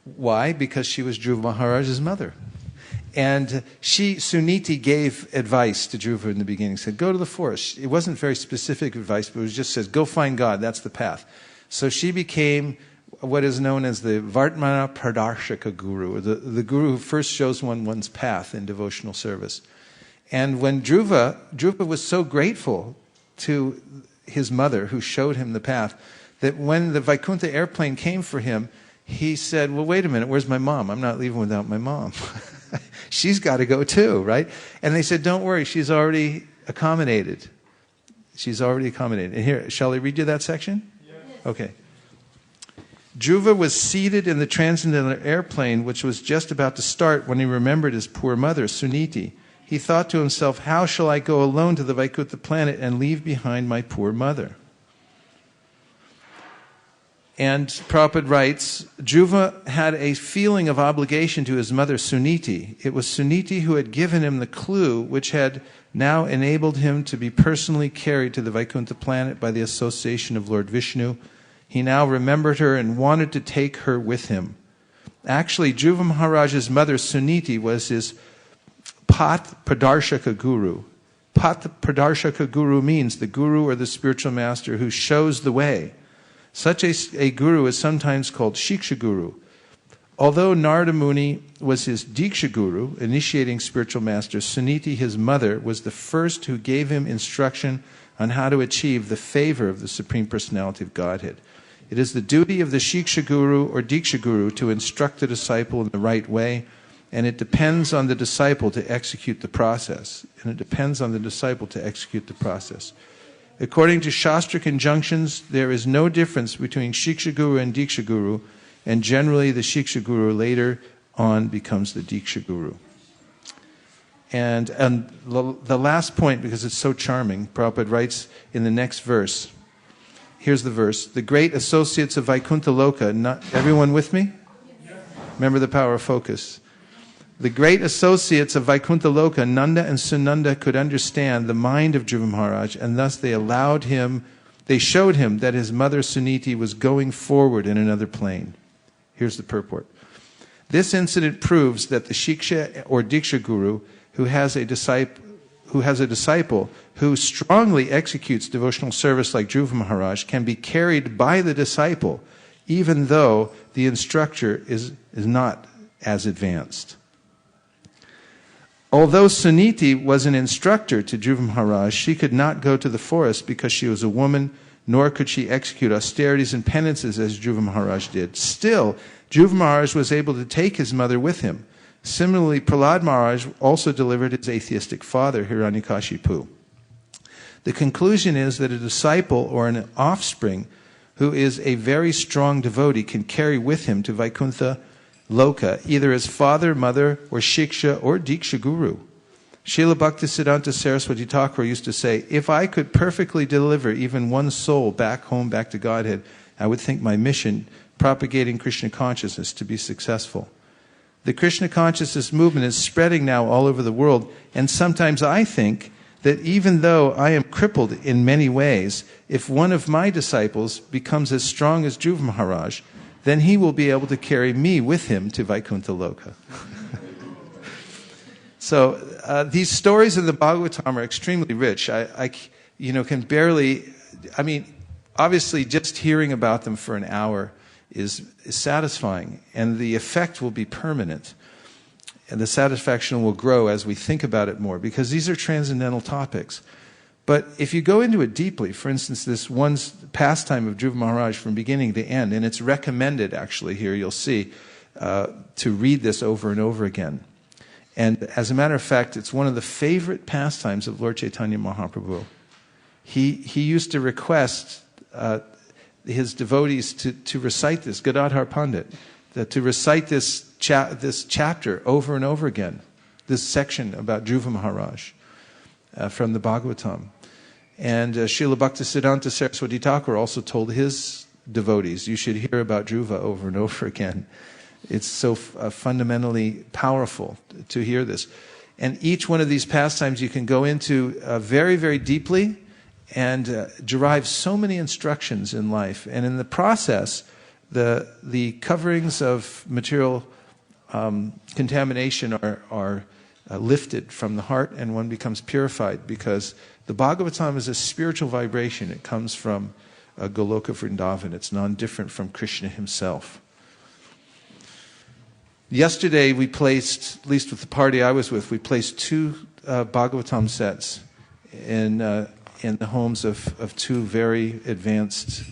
Why? Because she was Dhruva Maharaja's mother. And Suniti gave advice to Dhruva in the beginning. Said, go to the forest. It wasn't very specific advice, but it just says, go find God. That's the path. So she became what is known as the Vartmana Pradarshaka Guru, the guru who first shows one's path in devotional service. And when Dhruva was so grateful to his mother who showed him the path, that when the Vaikuntha airplane came for him, he said, well, wait a minute, where's my mom? I'm not leaving without my mom. She's got to go too, right? And they said, don't worry, she's already accommodated. She's already accommodated. And here, shall I read you that section? Yes. Okay. Dhruva was seated in the transcendental airplane, which was just about to start, when he remembered his poor mother, Suniti. He thought to himself, how shall I go alone to the Vaikuntha planet and leave behind my poor mother? And Prabhupada writes, Dhruva had a feeling of obligation to his mother Suniti. It was Suniti who had given him the clue which had now enabled him to be personally carried to the Vaikuntha planet by the association of Lord Vishnu. He now remembered her and wanted to take her with him. Actually, Dhruva Maharaja's mother Suniti was his Pat Pradarshaka Guru. Pat Pradarshaka Guru means the guru or the spiritual master who shows the way. Such a guru is sometimes called Shiksha Guru. Although Narada Muni was his Diksha Guru, initiating spiritual master, Suniti, his mother, was the first who gave him instruction on how to achieve the favor of the Supreme Personality of Godhead. It is the duty of the Shiksha Guru or Diksha Guru to instruct the disciple in the right way, and it depends on the disciple to execute the process. According to Shastra conjunctions, there is no difference between Shiksha Guru and Diksha Guru, and generally the Shiksha Guru later on becomes the Diksha Guru. And the last point, because it's so charming, Prabhupada writes in the next verse. Here's the verse. The great associates of Vaikuntha Loka, everyone with me? Remember the power of focus. The great associates of Vaikuntha Loka, Nanda and Sunanda, could understand the mind of Dhruva Maharaj, and thus they showed him that his mother Suniti was going forward in another plane. Here's the purport. This incident proves that the Shiksha or Diksha Guru who has a disciple who strongly executes devotional service like Dhruva Maharaj can be carried by the disciple, even though the instructor is not as advanced. Although Suniti was an instructor to Dhruva Maharaj, she could not go to the forest because she was a woman, nor could she execute austerities and penances as Dhruva Maharaj did. Still, Dhruva Maharaj was able to take his mother with him. Similarly, Prahlad Maharaj also delivered his atheistic father, Hiranyakashipu. The conclusion is that a disciple or an offspring who is a very strong devotee can carry with him to Vaikuntha Loka, either as father, mother, or Shiksha or Diksha Guru. Srila Bhaktisiddhanta Saraswati Thakur used to say, if I could perfectly deliver even one soul back home, back to Godhead, I would think my mission, propagating Krishna consciousness, to be successful. The Krishna consciousness movement is spreading now all over the world, and sometimes I think that even though I am crippled in many ways, if one of my disciples becomes as strong as Dhruva Maharaj, then he will be able to carry me with him to Vaikuntha Loka. So these stories in the Bhagavatam are extremely rich. I can barely, obviously just hearing about them for an hour is satisfying, and the effect will be permanent. And the satisfaction will grow as we think about it more, because these are transcendental topics. But if you go into it deeply, for instance, this one pastime of Dhruva Maharaj from beginning to end, and it's recommended actually here, you'll see, to read this over and over again. And as a matter of fact, it's one of the favorite pastimes of Lord Chaitanya Mahaprabhu. He used to request his devotees to recite this, Gadadhar Pandit, to recite this chapter over and over again, this section about Dhruva Maharaj from the Bhagavatam. And Srila Bhaktisiddhanta Saraswati Thakur also told his devotees, you should hear about Dhruva over and over again. It's so fundamentally powerful to hear this. And each one of these pastimes you can go into very, very deeply and derive so many instructions in life. And in the process, the coverings of material contamination are lifted from the heart, and one becomes purified, because the Bhagavatam is a spiritual vibration. It comes from Goloka Vrindavan. It's non-different from Krishna himself. Yesterday we placed, at least with the party I was with, we placed 2 Bhagavatam sets in the homes of 2 very advanced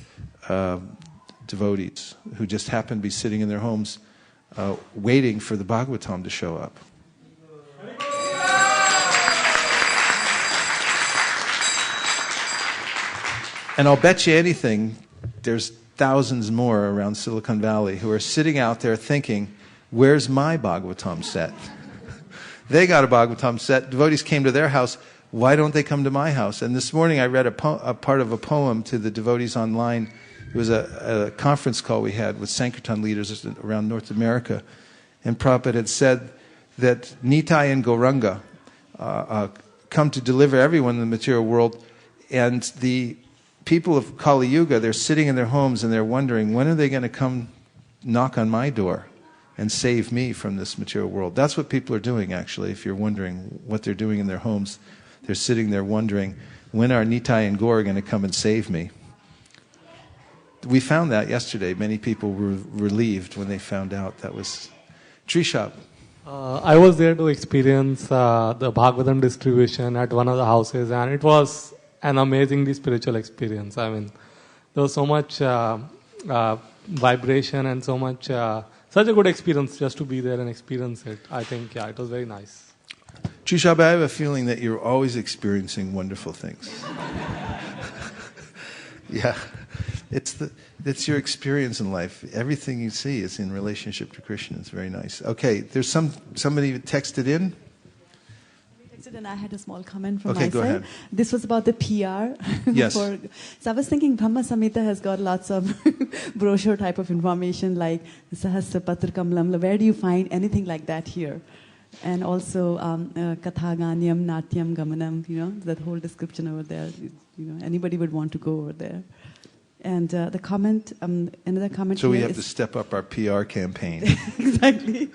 devotees who just happened to be sitting in their homes waiting for the Bhagavatam to show up. And I'll bet you anything, there's thousands more around Silicon Valley who are sitting out there thinking, where's my Bhagavatam set? They got a Bhagavatam set. Devotees came to their house. Why don't they come to my house? And this morning I read a part of a poem to the devotees online. It was a conference call we had with Sankirtan leaders around North America. And Prabhupada had said that Nitai and Gauranga come to deliver everyone in the material world. And the people of Kali Yuga, they're sitting in their homes and they're wondering, when are they going to come knock on my door and save me from this material world? That's what people are doing, actually, if you're wondering what they're doing in their homes. They're sitting there wondering, when are Nitai and Gaur going to come and save me? We found that yesterday. Many people were relieved when they found out. That was Trishab. I was there to experience the Bhagavatam distribution at one of the houses, and it was an amazingly spiritual experience. I mean, there was so much vibration and so much, such a good experience just to be there and experience it. I think, it was very nice. Trishab, I have a feeling that you're always experiencing wonderful things. Yeah. It's your experience in life. Everything you see is in relationship to Krishna. It's very nice. Okay, there's somebody texted in. And I had a small comment from my side. Go ahead. This was about the PR. Yes. So I was thinking Brahma Samhita has got lots of brochure type of information like Sahasra Patra Kamalam. Where do you find anything like that here? And also Katha Ganyam, Natyam, Gamanam, that whole description over there. Anybody would want to go over there. And the comment, another comment. So we have to step up our PR campaign. Exactly.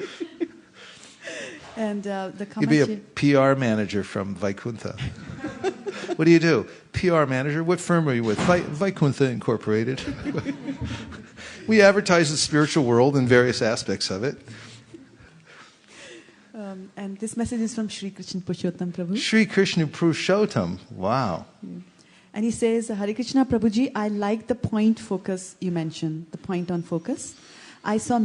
And the comment. You'd be a PR manager from Vaikuntha. What do you do? PR manager? What firm are you with? Vaikuntha Incorporated. We advertise the spiritual world in various aspects of it. And this message is from Sri Krishna Purushottam Prabhu. Sri Krishna Purushottam. Wow. Yeah. And he says, Hare Krishna Prabhuji, I like the point focus you mentioned, the point on focus. I saw you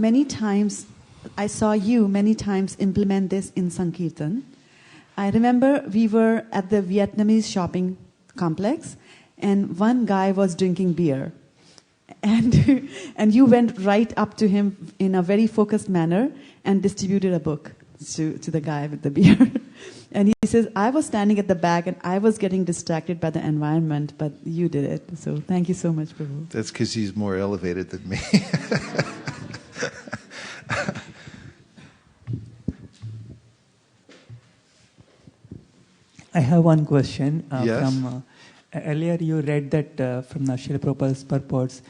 many times implement this in Sankirtan. I remember we were at the Vietnamese shopping complex and one guy was drinking beer. And you went right up to him in a very focused manner and distributed a book to the guy with the beer. And he says, I was standing at the back and I was getting distracted by the environment, but you did it. So thank you so much, Prabhu. That's because he's more elevated than me. I have one question. Yes. Earlier you read that from Srila Prabhupada's purports,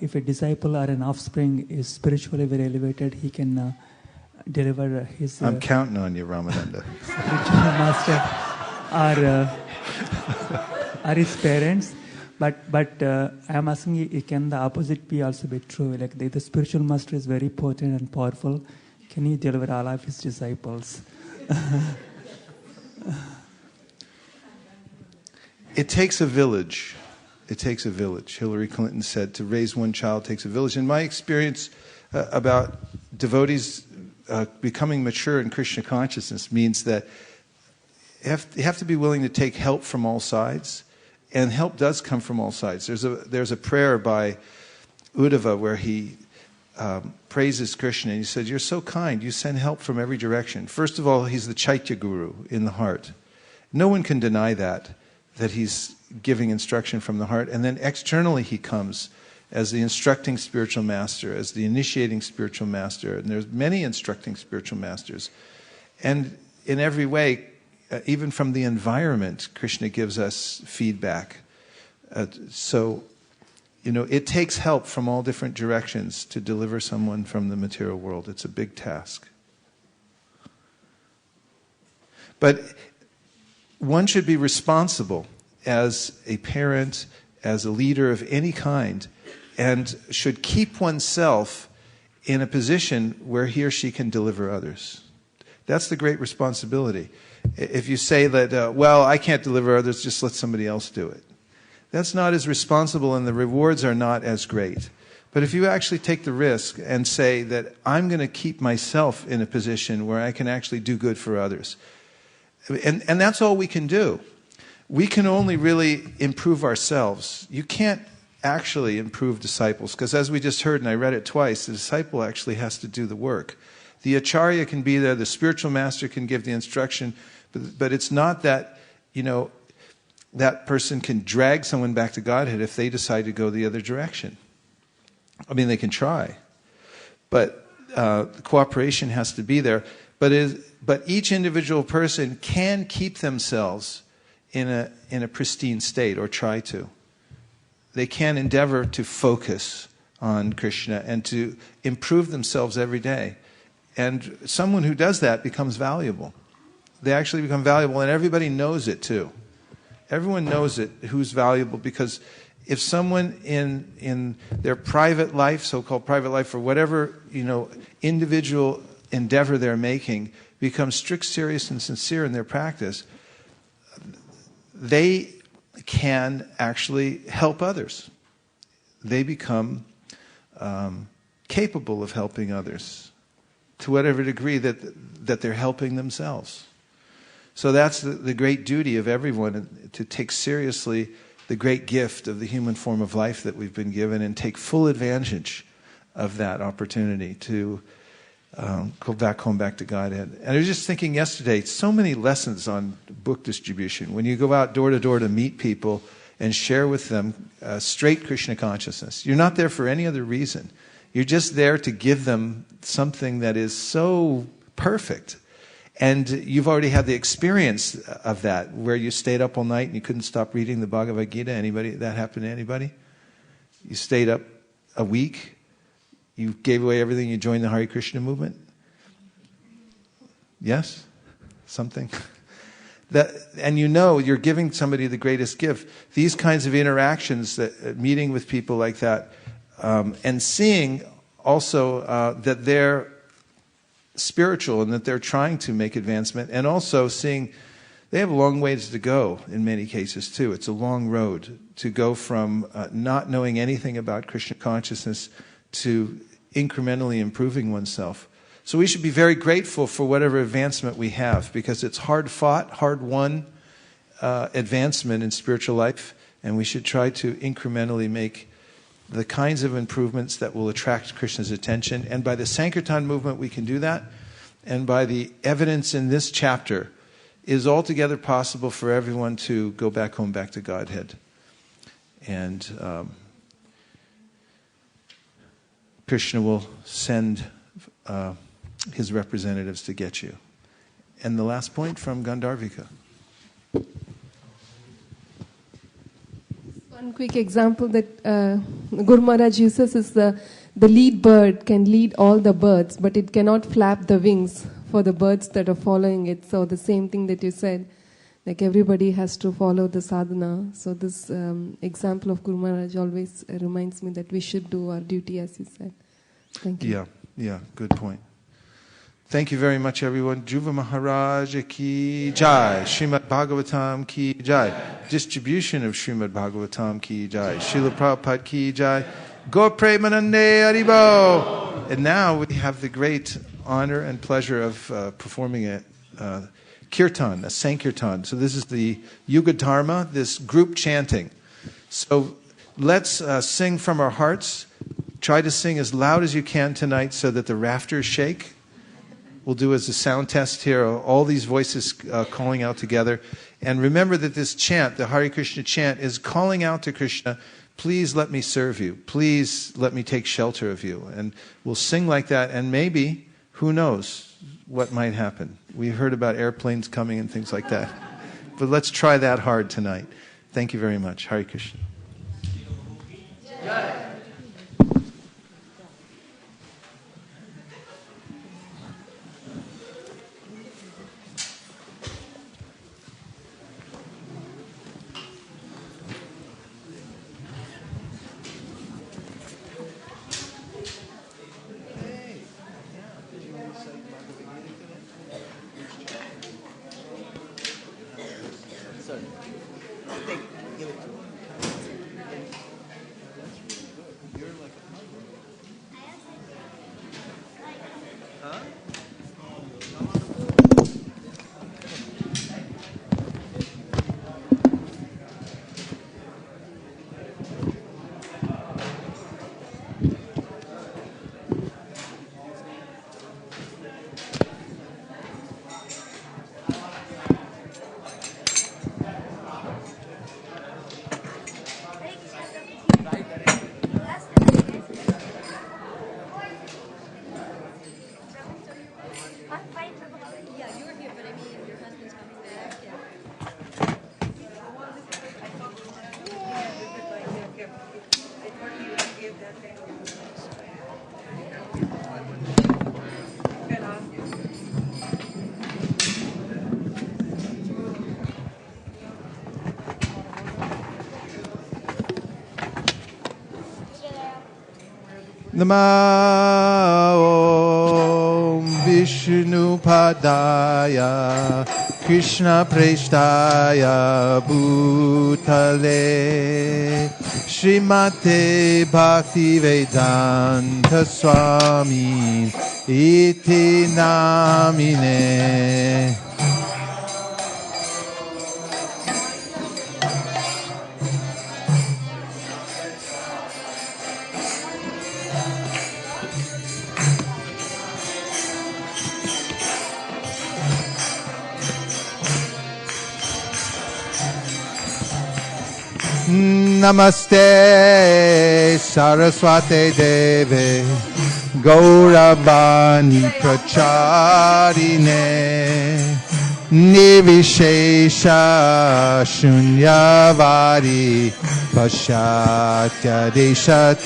if a disciple or an offspring is spiritually very elevated, he can deliver his I'm counting on you, Ramananda. spiritual master or his parents. But I am asking you, can the opposite be also be true? Like the spiritual master is very potent and powerful. Can he deliver all of his disciples? It takes a village. It takes a village. Hillary Clinton said to raise one child takes a village. In my experience about devotees becoming mature in Krishna consciousness means that you have to be willing to take help from all sides. And help does come from all sides. There's a prayer by Uddhava where he praises Krishna. And he said, "You're so kind. You send help from every direction." First of all, he's the Chaitya Guru in the heart. No one can deny that he's giving instruction from the heart. And then externally he comes as the instructing spiritual master, as the initiating spiritual master. And there's many instructing spiritual masters. And in every way, even from the environment, Krishna gives us feedback. So, it takes help from all different directions to deliver someone from the material world. It's a big task. But one should be responsible as a parent, as a leader of any kind, and should keep oneself in a position where he or she can deliver others. That's the great responsibility. If you say that, I can't deliver others, just let somebody else do it. That's not as responsible and the rewards are not as great. But if you actually take the risk and say that I'm going to keep myself in a position where I can actually do good for others, and that's all we can do. We can only really improve ourselves. You can't actually improve disciples, because as we just heard, and I read it twice, the disciple actually has to do the work. The acharya can be there, the spiritual master can give the instruction, but it's not that, that person can drag someone back to Godhead if they decide to go the other direction. I mean, they can try, but the cooperation has to be there. But each individual person can keep themselves in a pristine state, or try to. They can endeavor to focus on Krishna and to improve themselves every day. And someone who does that becomes valuable. They actually become valuable, and everybody knows it too. Everyone knows it, who's valuable, because if someone in their private life, so-called private life, or whatever, individual endeavor they're making, becomes strict, serious, and sincere in their practice, they can actually help others. They become capable of helping others to whatever degree that they're helping themselves. So that's the great duty of everyone, to take seriously the great gift of the human form of life that we've been given, and take full advantage of that opportunity to go back home, back to Godhead. And I was just thinking yesterday, so many lessons on book distribution. When you go out door to door to meet people and share with them straight Krishna consciousness, you're not there for any other reason. You're just there to give them something that is so perfect. And you've already had the experience of that, where you stayed up all night and you couldn't stop reading the Bhagavad Gita. Anybody? That happened to anybody? You stayed up a week? You gave away everything, you joined the Hare Krishna movement? Yes? Something? And you're giving somebody the greatest gift. These kinds of interactions, meeting with people like that, and seeing also that they're spiritual and that they're trying to make advancement, and also seeing they have a long ways to go in many cases too. It's a long road to go from not knowing anything about Krishna consciousness to incrementally improving oneself. So we should be very grateful for whatever advancement we have, because it's hard-fought, hard-won advancement in spiritual life, and we should try to incrementally make the kinds of improvements that will attract Krishna's attention. And by the Sankirtan movement we can do that, and by the evidence in this chapter, it is altogether possible for everyone to go back home, back to Godhead. And Krishna will send his representatives to get you. And the last point from Gandharvika. For One quick example that Guru Maharaj uses is the lead bird can lead all the birds, but it cannot flap the wings for the birds that are following it. So the same thing that you said, like everybody has to follow the sadhana. So this example of Guru Maharaj always reminds me that we should do our duty, as you said. Thank you. Yeah, good point. Thank you very much, everyone. Dhruva Maharaj ki jai. Srimad Bhagavatam ki jai. Distribution of Srimad Bhagavatam ki jai. Srila Prabhupada ki jai. Gaur Premanande Haribo. And now we have the great honor and pleasure of performing a Kirtan, a Sankirtan. So this is the Yuga Dharma, this group chanting. So let's sing from our hearts. Try to sing as loud as you can tonight so that the rafters shake. We'll do as a sound test here, all these voices calling out together. And remember that this chant, the Hare Krishna chant, is calling out to Krishna, please let me serve you. Please let me take shelter of you. And we'll sing like that, and maybe, who knows what might happen. We heard about airplanes coming and things like that. But let's try that hard tonight. Thank you very much. Hare Krishna. Namo Vishnu Padaya Krishna Preshtaya Bhutale Srimate Bhakti Vedanta Swami Iti Namine. Namaste Saraswate Deve Gauravani Pracharine Nivishesha Shunyavadi Pashatya Deshatarine.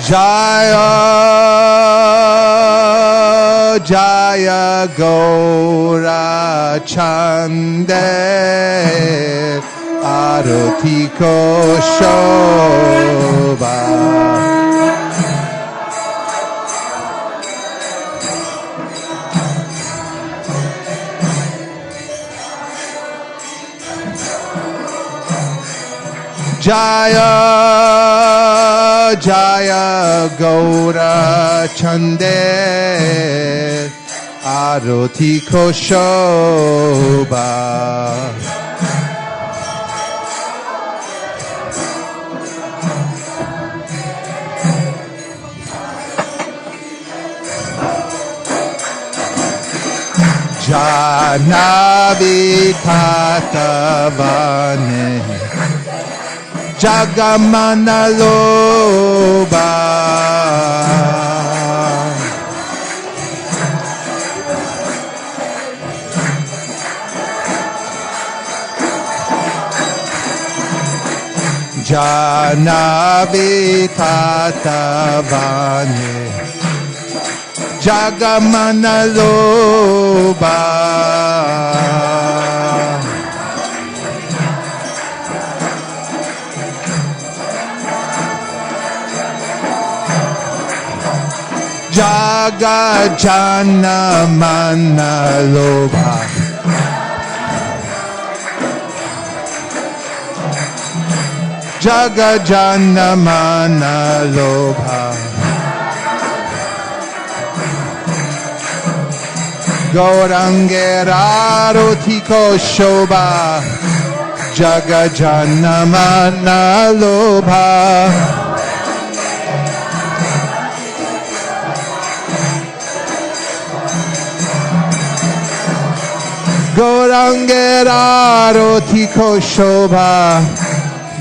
Jaya Jaya Gaura Chande Arotiko Shobha. Jaya Jaya Gaura Chande Aroti Koshoba. Janavi Tatavane Jagamana Loba Janavi Tatavane Jagamana Loba Jagajana Mana Loba Jagajana Mana Loba Gaurangera Rotiko Shobha Jagajana Mana Lobha Gaurangera Rotiko Shobha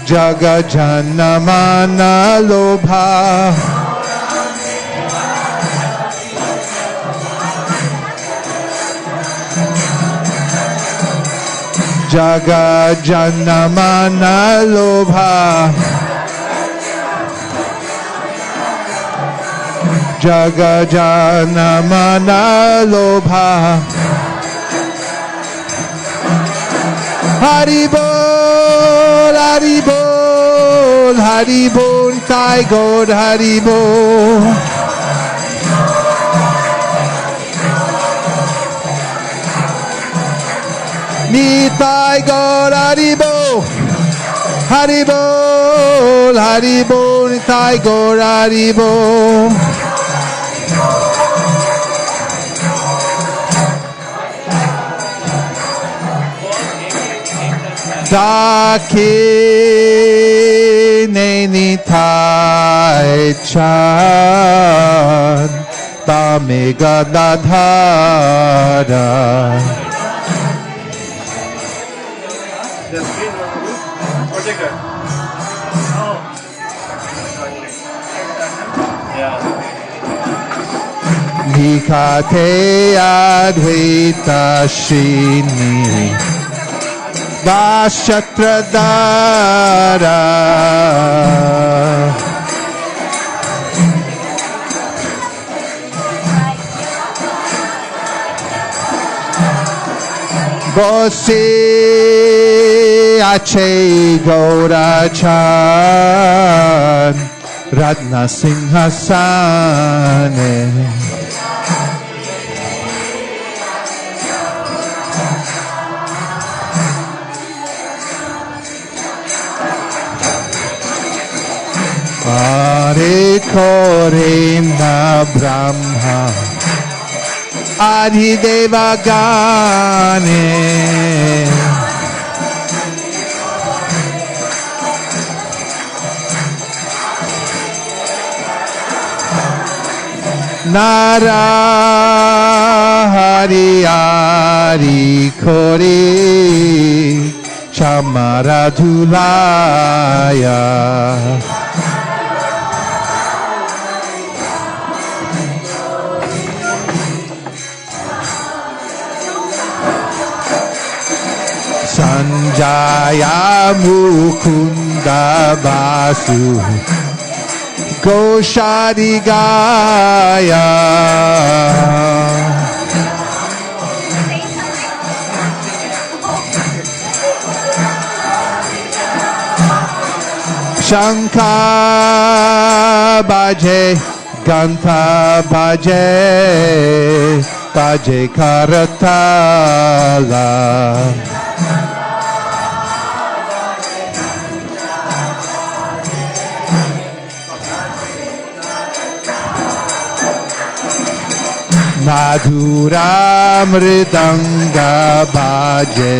Jagajana Mana Lobha Jagajana Mana Lobha Jagajana Mana Lobha Haribol Haribol Haribol Sai God Haribol Nitai God Haribol Haribol Haribol Nitai God Haribol Dakine Nitai Chan Tamega Dadhara Nikate Advaita Shini Vashatradara Bose Ache Gaurachan Radna Singhasane Hare Korena Brahma Adhideva Gane Nara Hari Hari Kori Chamara Dhulaya Sanjaya Mukunda Basu Goshadigaya Shankar Bhaje Gantha Bhaje Bhaje Karatala Madhura Mridanga Bhaje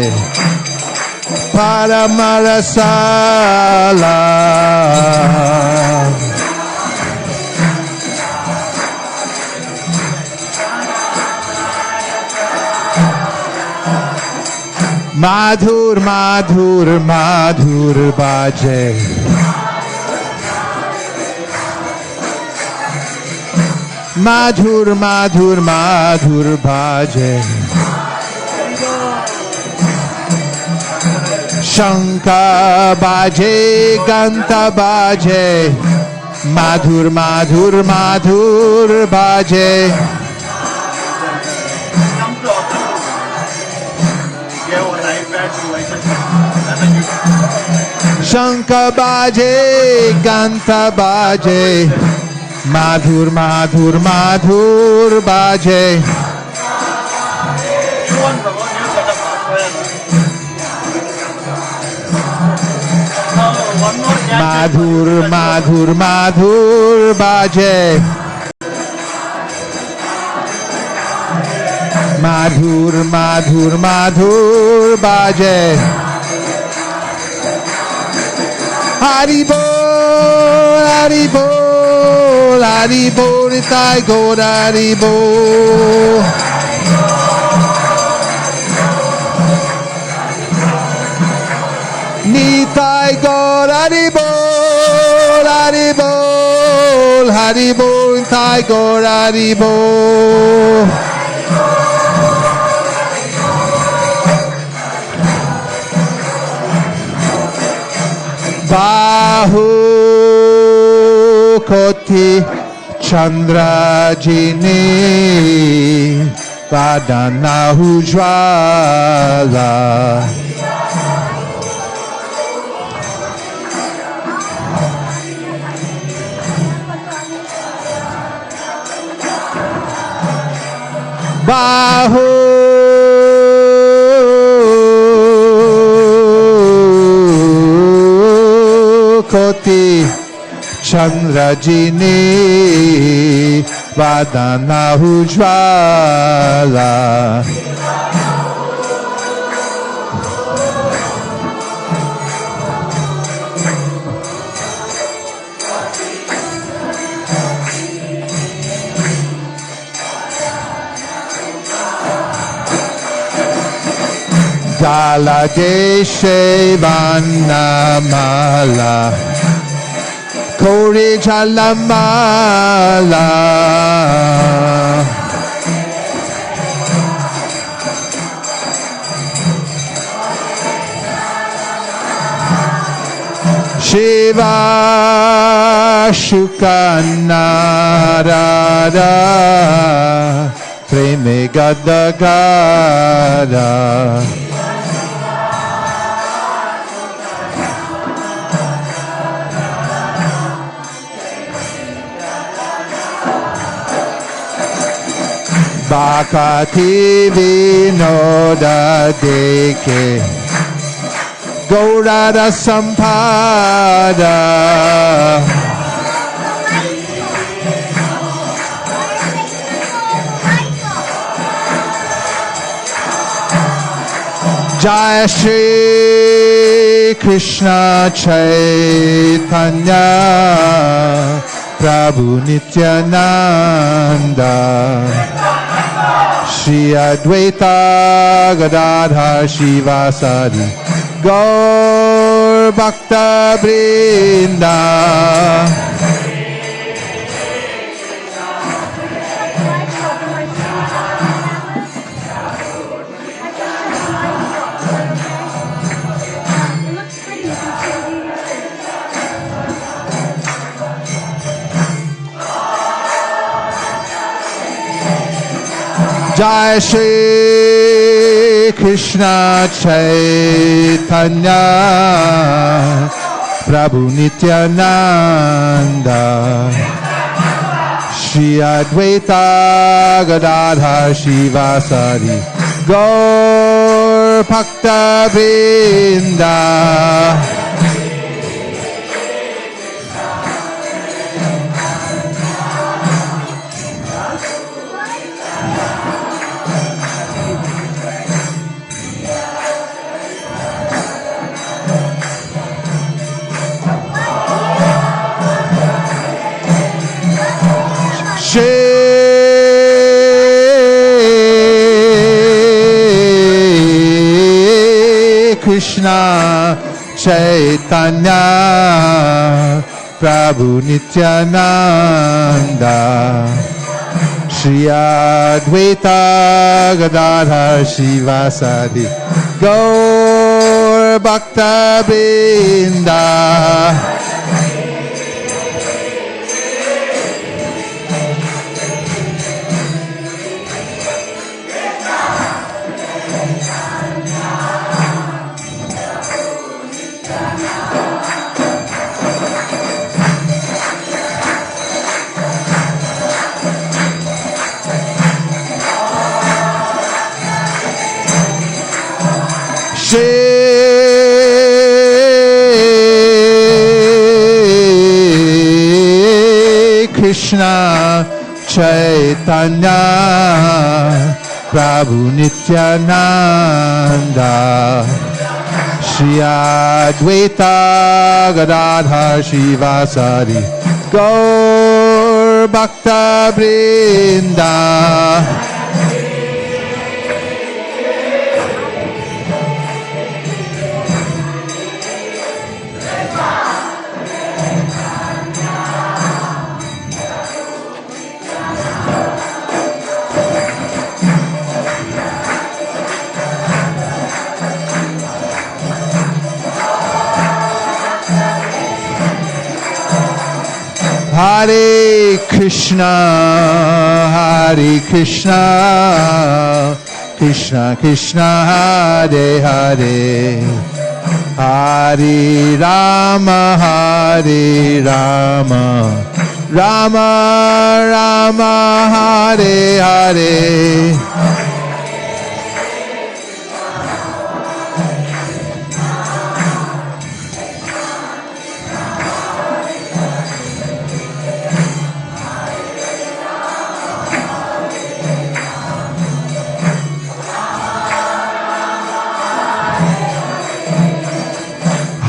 Paramarasala Madhur, madhur, madhur baje. Madhur, madhur, madhur baje. Shankha baje, ganta baje. Madhur, madhur, madhur baje. Shankha baje, ganta baje. Madhur, madhur, madhur baje. Madhur, madhur, madhur baje. Madhur, madhur, madhur baje. Hari bol, hari bol, hari bol, Nitai Gaur hari bol. Nitai Gaur hari bol, hari bol, hari bol, Nitai Gaur hari bol. Bahu koti Chandra jini Vadana ujvala. Bahu koti Chandra jini Vadana ujvala. Dala deshe vanamala Kori jalamala Shiva Shukanarada Preme Gadagada Bhakati Vinoda Deke Gaurada Sampada Jai Shri Krishna Chaitanya Prabhu Nityananda Shri Advaita Gadadhar Shivasadi Gaur Bhakta Vrinda Jai Shri Krishna Chaitanya Prabhu Nityananda Shri Advaita Gadadhar Shivasari Gaur Bhakta Vrinda Krishna Chaitanya Prabhu Nityananda Shri Advaita Gadadhar Shivasadi Gaur Bhakta Vrinda Krishna Chaitanya Prabhu Nityananda Shri Advaita Gadadhar Shivasadi Gaur Bhakta Vrinda Hare Krishna, Krishna Krishna, Hare Hare, Hare Rama, Rama Rama, Hare Hare.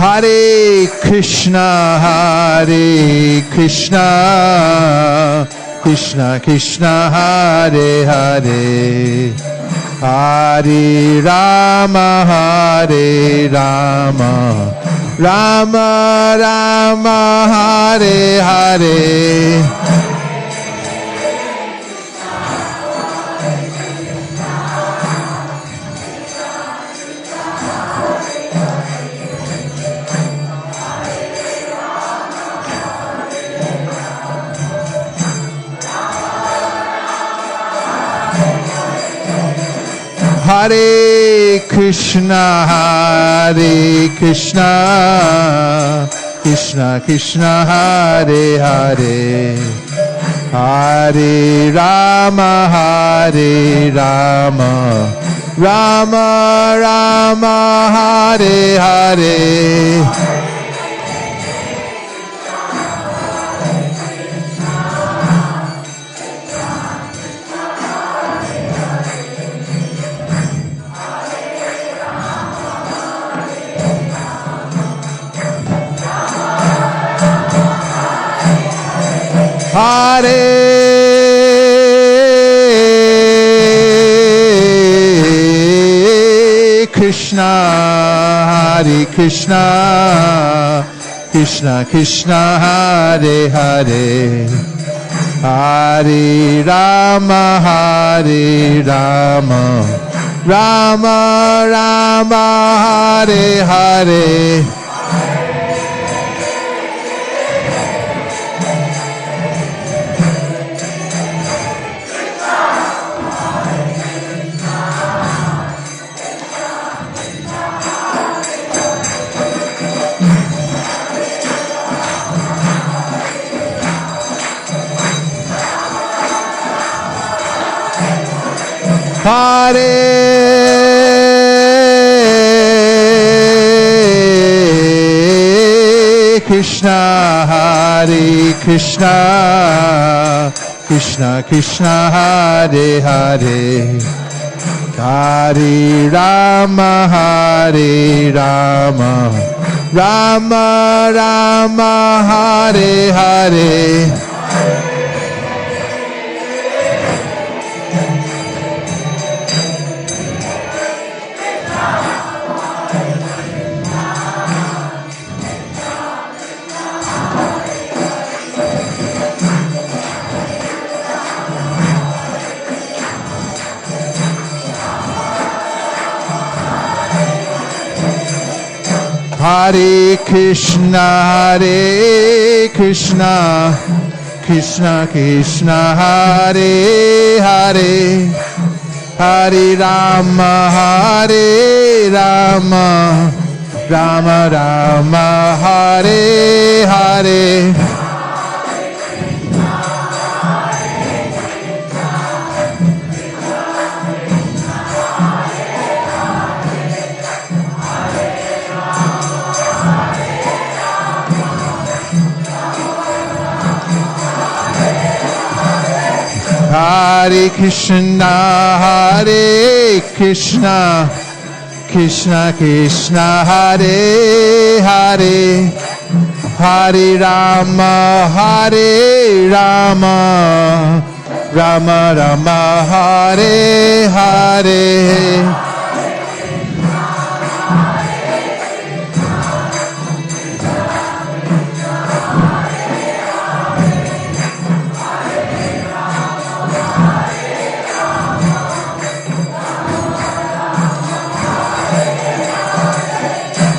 Hare Krishna, Krishna Krishna, Hare Hare, Hare Rama, Rama Rama, Hare Hare. Hare Krishna, Krishna Krishna, Hare Hare, Hare Rama, Rama Rama, Hare Hare. Hare Krishna, Krishna Krishna, Hare Hare, Hare Rama, Rama Rama, Hare Hare. Hare Krishna, Krishna Krishna, Hare Hare, Hare Rama, Rama Rama, Hare Hare. Hare Krishna, Krishna Krishna, Hare Hare, Hare Rama, Rama Rama, Hare Hare. Hare Krishna, Krishna Krishna, Hare Hare, Hare Rama, Rama Rama, Hare Hare.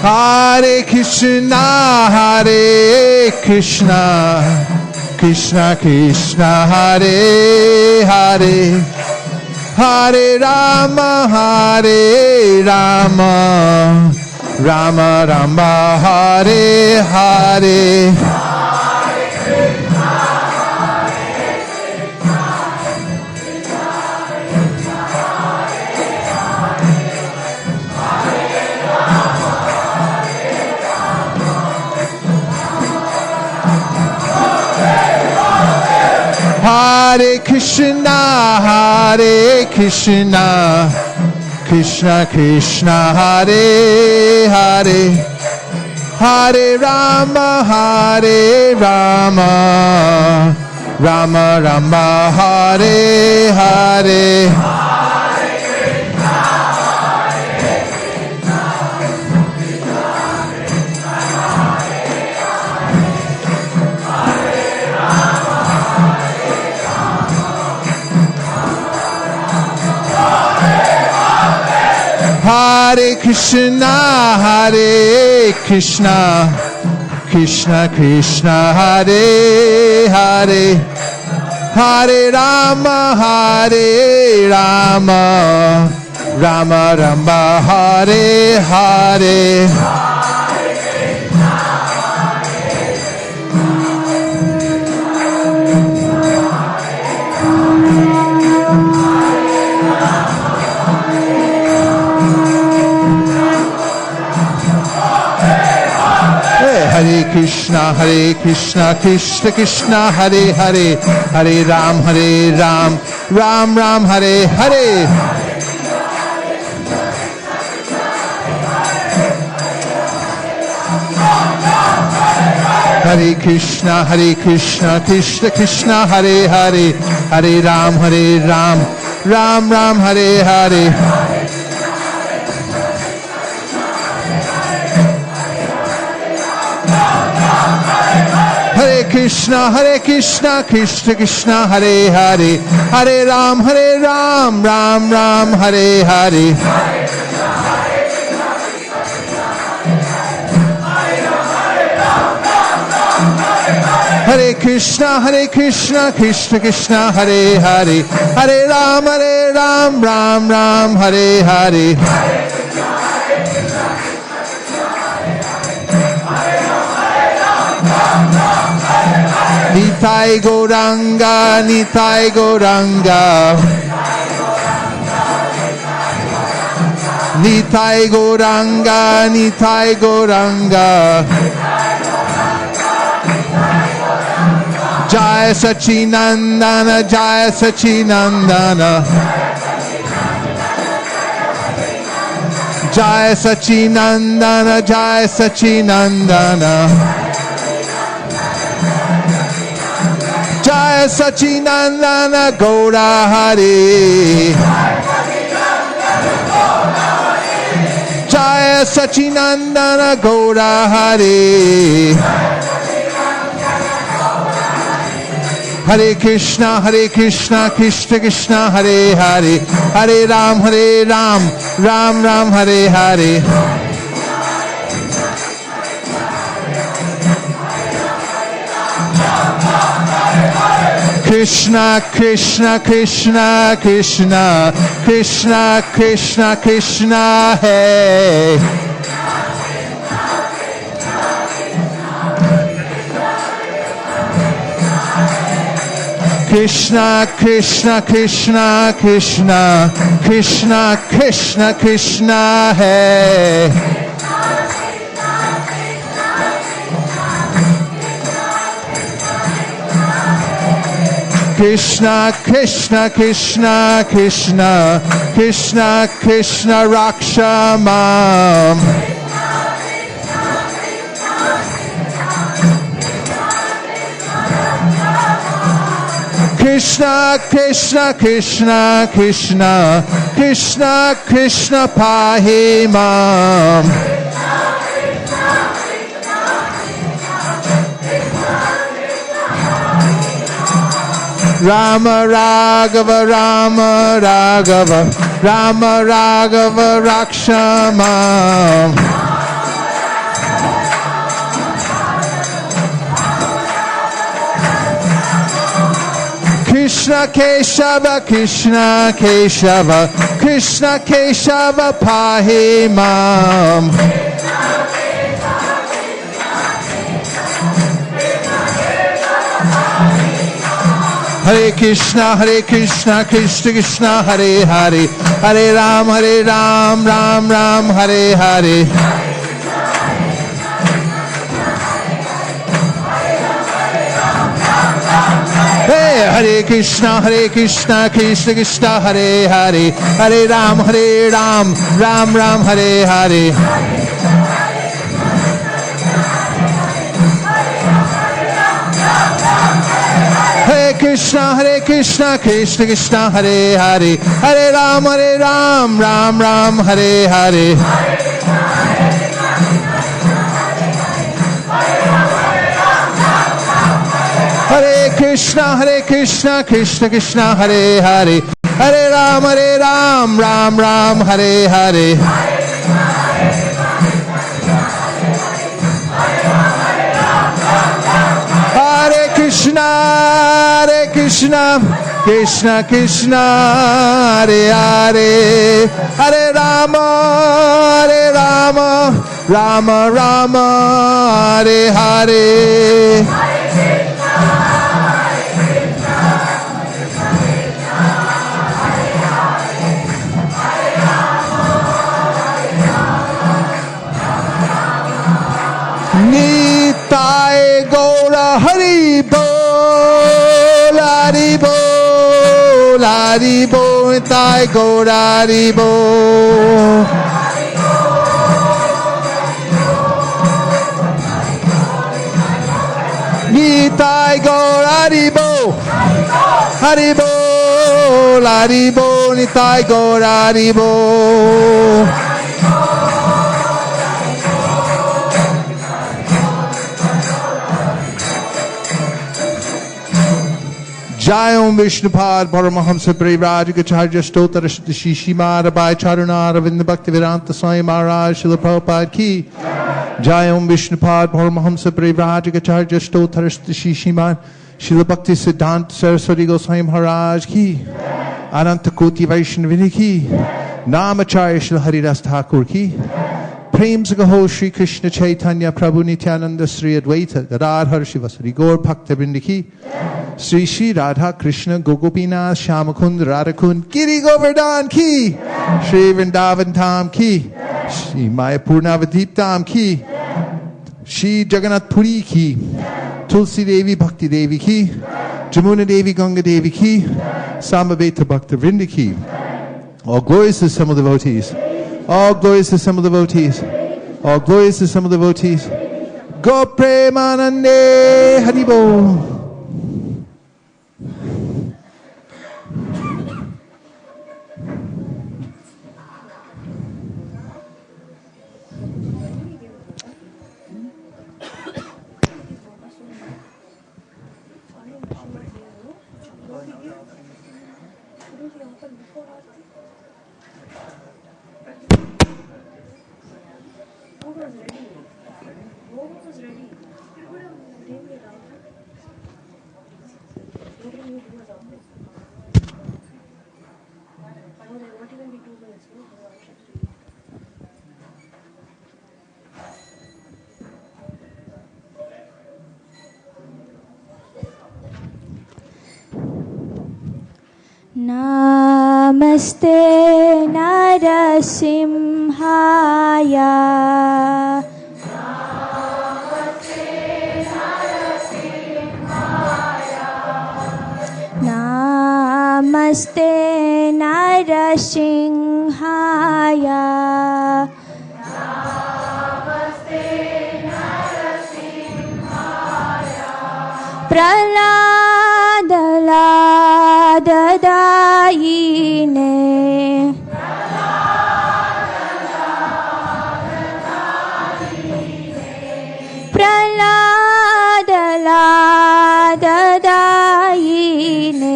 Hare Krishna, Krishna Krishna, Hare Hare, Hare Rama, Rama Rama, Hare Hare. Hare Krishna, Krishna Krishna, Hare Hare, Hare Rama, Rama Rama, Hare Hare. Hare Krishna, Krishna Krishna, Hare Hare, Hare Rama, Rama Rama, Hare Hare. Hare Krishna, Krishna Krishna, Hare Hare, Hare Ram, Ram Ram, Hare Hare. Hare Krishna, Krishna Krishna, Hare Hare, Hare Ram, Ram Ram, Hare Hare. Hare Krishna, Krishna Krishna, Hare Hare, Hare Ram, Ram Ram, Hare Hare. Hare Krishna, Krishna Krishna, Hare Hare, Hare Ram, Ram Ram, Hare Hare. Nitai Gauranga, Nitai Gauranga, Nitai Gauranga, Nitai Gauranga. Jaya Sachinandana, Jaya Sachinandana, Jaya Sachinandana, Jaya Sachinandana. Jaya Sachinandana Gaura Hare, Jaya Sachinandana Gaura Hare. Hare Krishna, Krishna Krishna, Hare Hare, Hare Ram, Ram Ram, Hare Hare. Krishna Krishna Krishna Krishna Krishna Krishna Krishna Hey Krishna Krishna Krishna Krishna Krishna Krishna Krishna Hey Krishna Krishna Krishna Krishna Krishna Krishna Rakshamam Krishna Krishna Krishna Krishna Krishna Krishna Pahimam Rama Raghava Rama Raghava Rama Raghava Rakshamam Krishna Keshava Krishna Keshava Krishna Keshava Pahimam Hare Krishna Krishna Krishna Hare Hare Hare Ram Ram Ram Hare Hare Hey Hare Krishna Krishna Krishna Hare Hare Hare Ram Ram Hare Hare Hare Krishna Krishna Krishna Hare Hare Hare Ram Ram Hare Hare Hare Krishna Krishna Hare Hare Hare Ram Ram Hare Hare Hare Krishna Krishna Krishna Hare Hare Hare Rama Rama Hare Hare Nitai Gaura Hari Bol Hari Bol Hari Bol Nitai Gaura Hari Bol Nitai Gaura Hari Bol Hari Bol Hari Bol Nitai Gaura Hari Bol Jai Om Vishnupad Paramahamsa Parivrajakacharya Stotara Shishimara Bhai Charuna Ravinda Bhakti Vedanta Swami Maharaj Srila Prabhupada Ki Jai Om Vishnupad Paramahamsa Parivrajakacharya Stotara Shishimara Srila Bhakti Siddhanta Saraswati Goswami Maharaj Ki Ananta Koti Vaishnavini Ki Namacharya Srila Haridas Thakur Ki Prem Sagaho Shri Krishna Chaitanya Prabhu Nityananda Sri Advaita Gadadhar Shivasari Gaur Bhakta Vrinda Sri Sri Radha Krishna Gogopinath Shamakund Radhakund Giri Govardhan Ki Sri Vrindavan Dham Ki Sri Mayapur Navadip Dham Ki Sri Jagannath Puri Ki Tulsi Devi Bhakti Devi Ki Jamuna Devi Ganga Devi Ki Samaveta Bhakta Vrinda Ki All glories to some of the devotees. All glories to some of the devotees. All glories to some of the devotees. Go Premanande Haribo. Namaste Narasimhaya. Namaste Narasimhaya. Praladadayine. Praladadayine.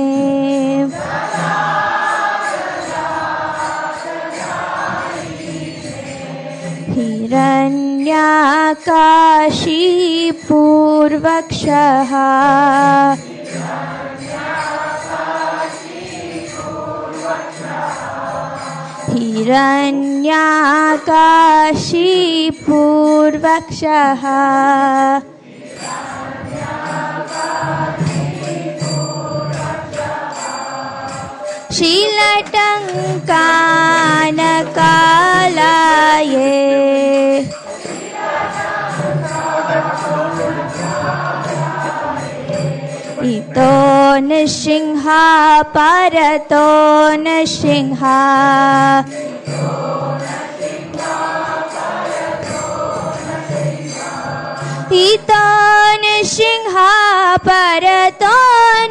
Hiranyakashipurvakshaha. Hiranyakashipurvakshaha. Shilatankanakalaye. Ito Nrsimha Parato Nrsimha. Ito Nrsimha Parato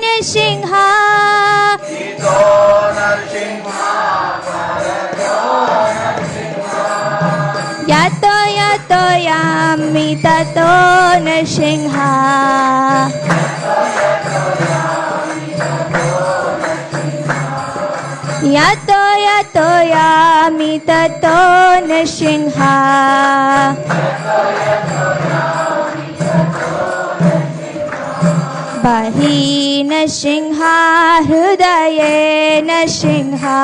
Nrsimha. Yato yato yami tato Nrsimha. Yato yato yami tato Nrsimha. Bahi Nrsimha hridaye Nrsimha.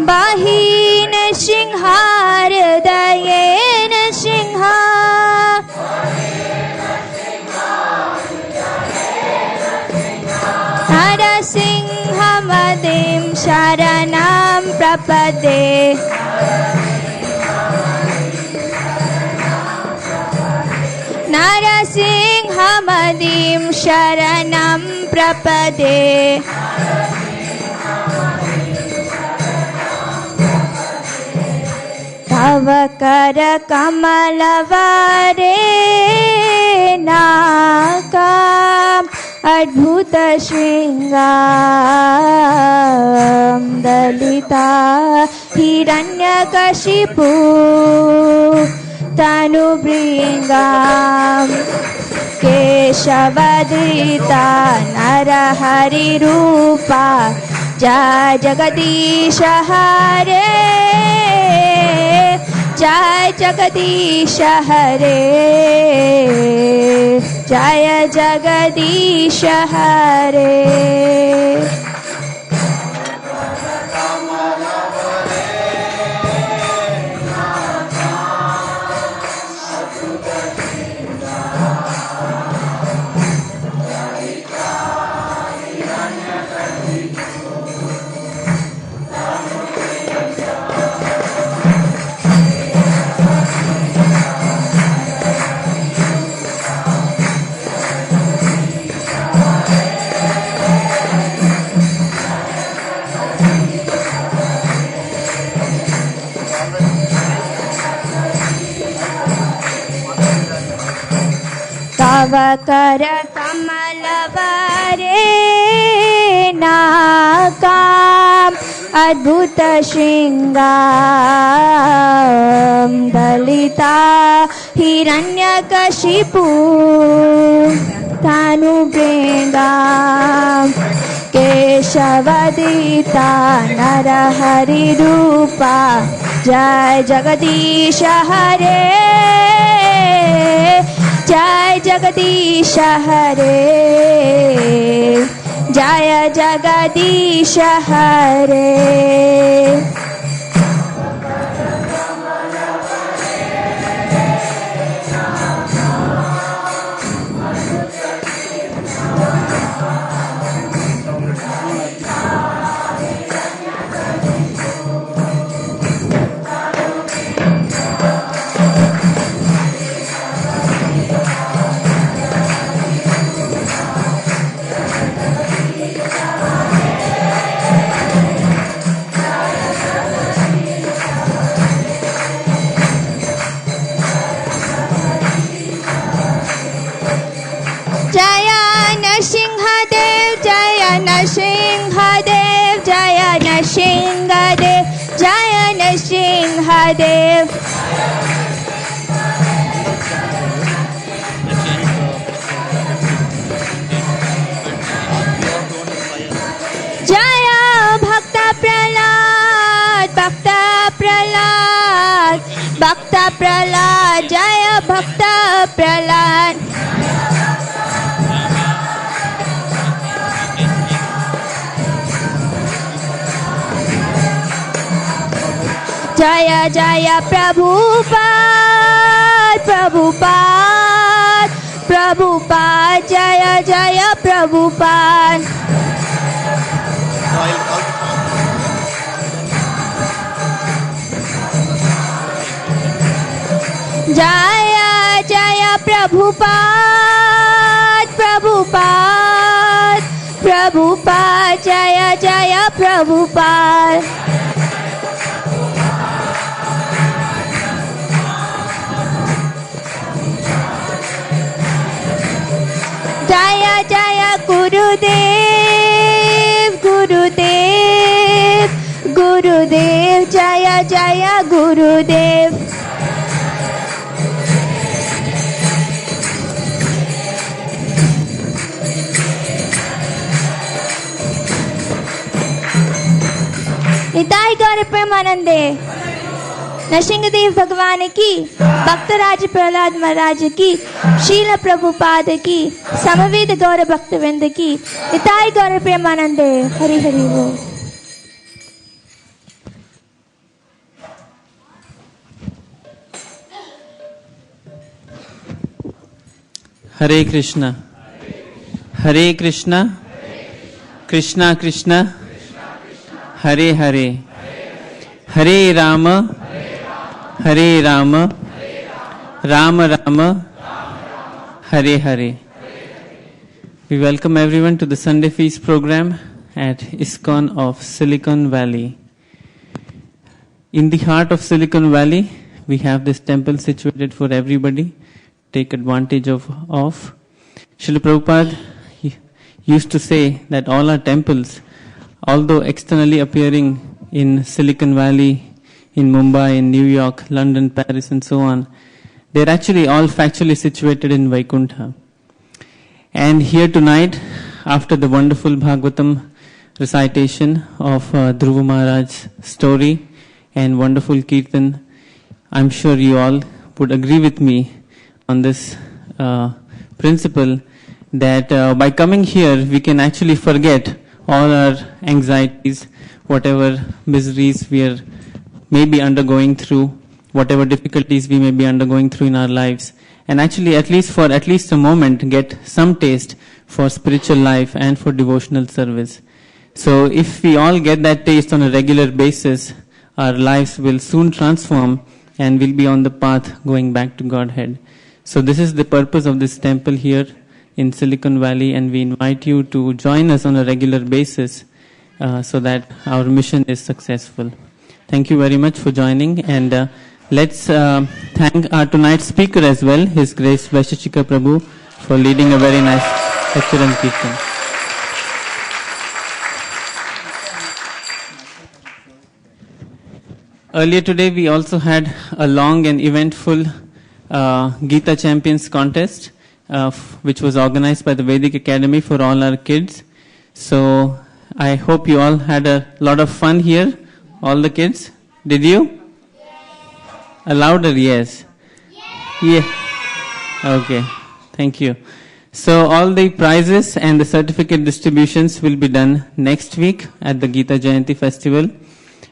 Bahi Nrsimha hridaye Nrsimha. Narasimhamadim sharanam prapade. Narasimhamadim sharanam prapade. Tavakara kamalavare nakam adbhuta shringam dalita hiranyakashipu tanubringam keshavadrita narahari rupa jai jagadisha hare. Jai Jagadisha Hare. Jaya Jagadisha Hare. Tavakara kamalavare nakam adbhuta shringam dalita hiranyakashipu tanubringam keshavadita narahari rupa jai jagadisha hare. Jai Jagadisha Hare, Jaya Jagadisha Hare. Nrsimhadev, Jaya Nrsimhadev, Jaya Nrsimhadev. Jaya Bhakta Prahlad, Bhakta Prahlad, Bhakta Prahlad, Jaya Bhakta Prahlad. Jaya Jaya Prabhupada, Prabhupada, Prabhupada, Jaya Jaya Prabhupada. Jaya Jaya Prabhupada, Prabhupada, Prabhupada, Jaya Jaya Prabhupada. Jaya Jaya Gurudev, Gurudev, Gurudev, Jaya Jaya Gurudev. Nitai गौर प्रेमानंदे नरसिंहदेव भगवान की, भक्तराज प्रहलाद महाराज की, शील प्रभुपाद की, समवेद गौर भक्तवृंद की, निताई गौर प्रेमानंदे। हरि हरि बोल। हरे कृष्णा, हरे कृष्णा, कृष्णा कृष्णा, हरे हरे, हरे राम, हरे Ram, Ram Ram, Hare Hare. We welcome everyone to the Sunday Feast program at ISKCON of Silicon Valley. In the heart of Silicon Valley, we have this temple situated for everybody. Take advantage of. Srila Prabhupada used to say that all our temples, although externally appearing in Silicon Valley, in Mumbai, in New York, London, Paris, and so on, they're actually all factually situated in Vaikuntha. And here tonight, after the wonderful Bhagavatam recitation of Dhruva Maharaj's story and wonderful Kirtan, I'm sure you all would agree with me on this principle that by coming here, we can actually forget all our anxieties, whatever miseries we are maybe undergoing through, whatever difficulties we may be undergoing through in our lives, and actually at least a moment get some taste for spiritual life and for devotional service. So if we all get that taste on a regular basis, our lives will soon transform and we'll be on the path going back to Godhead. So this is the purpose of this temple here in Silicon Valley, and we invite you to join us on a regular basis so that our mission is successful. Thank you very much for joining, and let's thank our tonight's speaker as well, His Grace Vaisesika Prabhu, for leading a very nice lecture and Kirtan. Earlier today we also had a long and eventful Gita Champions contest, which was organized by the Vedic Academy for all our kids. So I hope you all had a lot of fun here, all the kids. Did you? A louder yes. Yeah. Okay, thank you. So all the prizes and the certificate distributions will be done next week at the Gita Jayanti festival.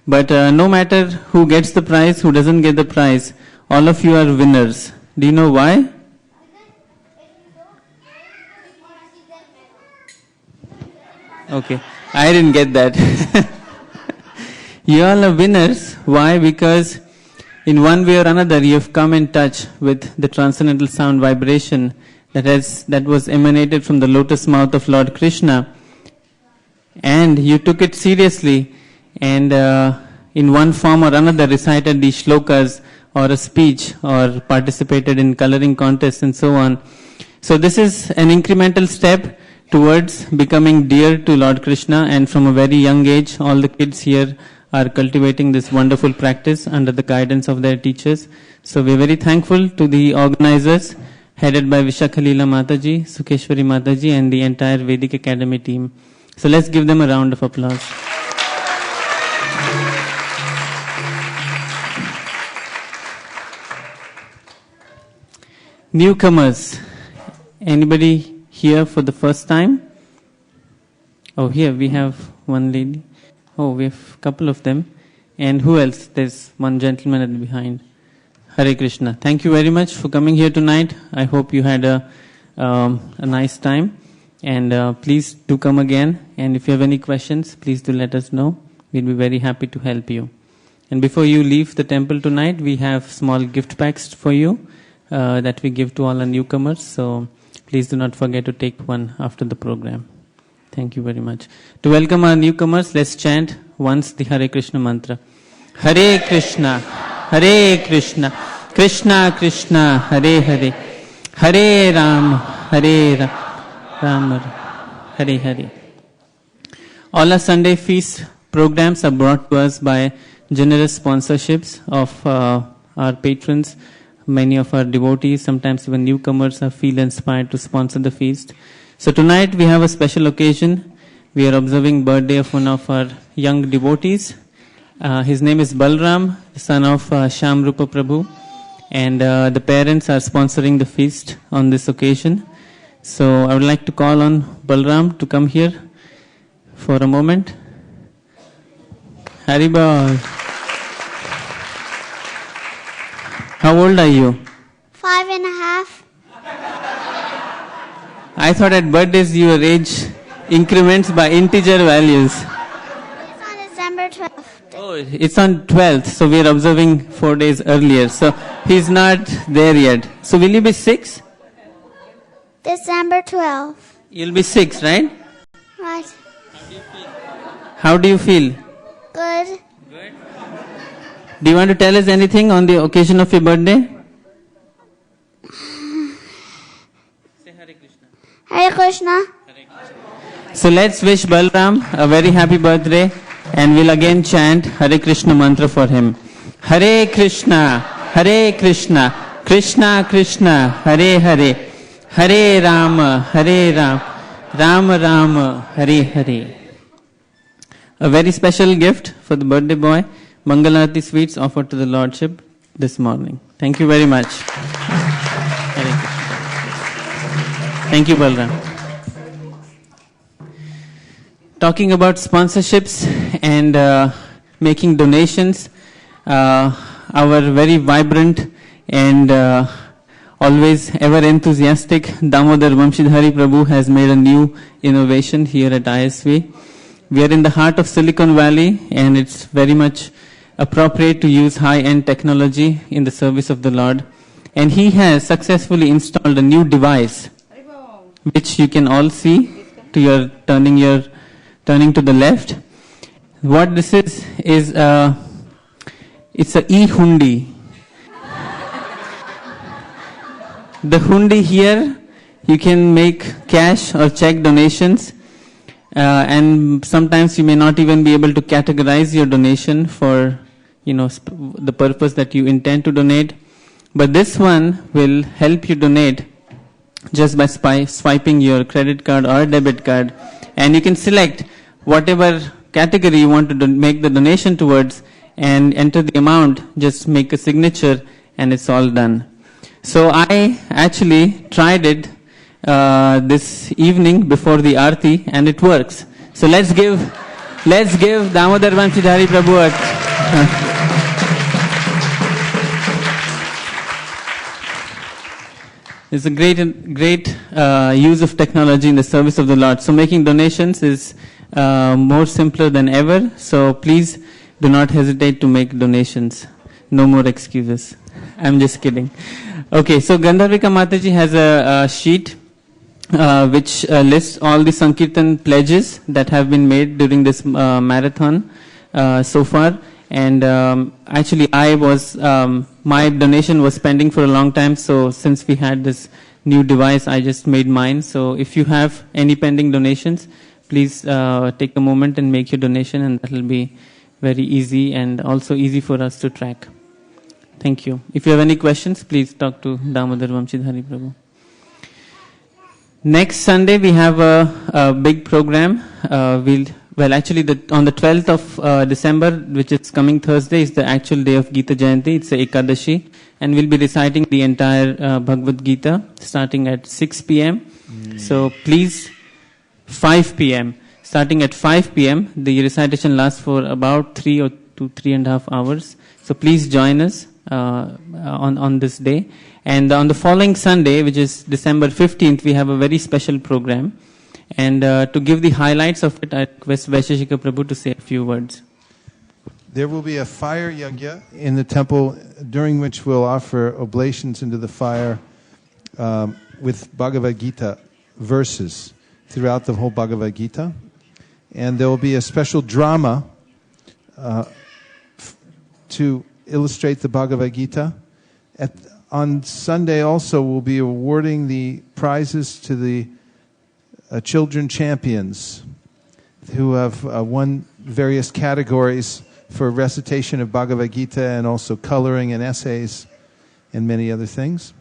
But no matter who gets the prize, who doesn't get the prize, all of you are winners. Do you know why? Okay, I didn't get that. You all are winners. Why? Because in one way or another you have come in touch with the transcendental sound vibration that was emanated from the lotus mouth of Lord Krishna, and you took it seriously and in one form or another recited these shlokas or a speech or participated in coloring contests and so on. So this is an incremental step towards becoming dear to Lord Krishna, and from a very young age all the kids here are cultivating this wonderful practice under the guidance of their teachers. So we're very thankful to the organizers headed by Vishakhalila Mataji, Sukeshwari Mataji and the entire Vedic Academy team. So let's give them a round of applause. Newcomers, anybody here for the first time? Oh, here we have one lady. Oh, we have a couple of them. And who else? There's one gentleman at the behind. Hare Krishna. Thank you very much for coming here tonight. I hope you had a nice time. And please do come again. And if you have any questions, please do let us know. We'll be very happy to help you. And before you leave the temple tonight, we have small gift packs for you that we give to all our newcomers. So please do not forget to take one after the program. Thank you very much. To welcome our newcomers, let's chant once the Hare Krishna mantra. Hare Krishna, Hare Krishna, Krishna Krishna, Hare Hare, Hare Ram, Hare Ram, Ram Hare Hare. All our Sunday feast programs are brought to us by generous sponsorships of our patrons. Many of our devotees, sometimes even newcomers, feel inspired to sponsor the feast. So tonight we have a special occasion. We are observing birthday of one of our young devotees. His name is Balram, the son of Shamrupa Prabhu. And the parents are sponsoring the feast on this occasion. So I would like to call on Balram to come here for a moment. Haribol. How old are you? 5.5. I thought at birthdays your age increments by integer values. It's on December 12th. Oh, it's on 12th, so we are observing 4 days earlier. So he's not there yet. So will you be 6? December 12th. You'll be 6, right? Right. How do you feel? Good. Do you want to tell us anything on the occasion of your birthday? Hare Krishna. So let's wish Balram a very happy birthday, and we'll again chant Hare Krishna mantra for him. Hare Krishna, Hare Krishna, Krishna Krishna, Hare Hare, Hare Rama, Hare Rama, Rama Rama, Hare Hare. A very special gift for the birthday boy. Mangalarati sweets offered to the Lordship this morning. Thank you very much. Thank you, Balram. Talking about sponsorships and making donations, our very vibrant and always ever enthusiastic Damodar Vamshidhari Prabhu has made a new innovation here at ISV. We are in the heart of Silicon Valley, and it's very much appropriate to use high-end technology in the service of the Lord. And he has successfully installed a new device, which you can all see to your turning to the left. What this is it's a e-hundi. The hundi here, you can make cash or check donations, and sometimes you may not even be able to categorize your donation for the purpose that you intend to donate. But this one will help you donate just by swiping your credit card or debit card, and you can select whatever category you want to make the donation towards and enter the amount. Just make a signature and it's all done. So I actually tried it this evening before the Aarti, and it works. So let's give Damodar Vamshidhari Prabhu a... It's a great use of technology in the service of the Lord. So making donations is more simpler than ever. So please do not hesitate to make donations. No more excuses. I'm just kidding. Okay, so Gandharvika Mataji has a sheet which lists all the Sankirtan pledges that have been made during this marathon so far. And actually, my donation was pending for a long time. So since we had this new device, I just made mine. So if you have any pending donations, please take a moment and make your donation, and that will be very easy and also easy for us to track. Thank you. If you have any questions, please talk to Damodar Vamshidhari Prabhu. Next Sunday, we have a big program. On the 12th of December, which is coming Thursday, is the actual day of Gita Jayanti. It's the Ekadashi. And we'll be reciting the entire Bhagavad Gita starting at 6 p.m. So please, 5 p.m. Starting at 5 p.m. The recitation lasts for about 3 to 3.5 hours. So please join us on this day. And on the following Sunday, which is December 15th, we have a very special program. And to give the highlights of it, I request Vaisesika Prabhu to say a few words. There will be a fire yajna in the temple, during which we'll offer oblations into the fire with Bhagavad Gita verses throughout the whole Bhagavad Gita. And there will be a special drama to illustrate the Bhagavad Gita. On Sunday also, we'll be awarding the prizes to the children champions who have won various categories for recitation of Bhagavad Gita and also coloring and essays and many other things.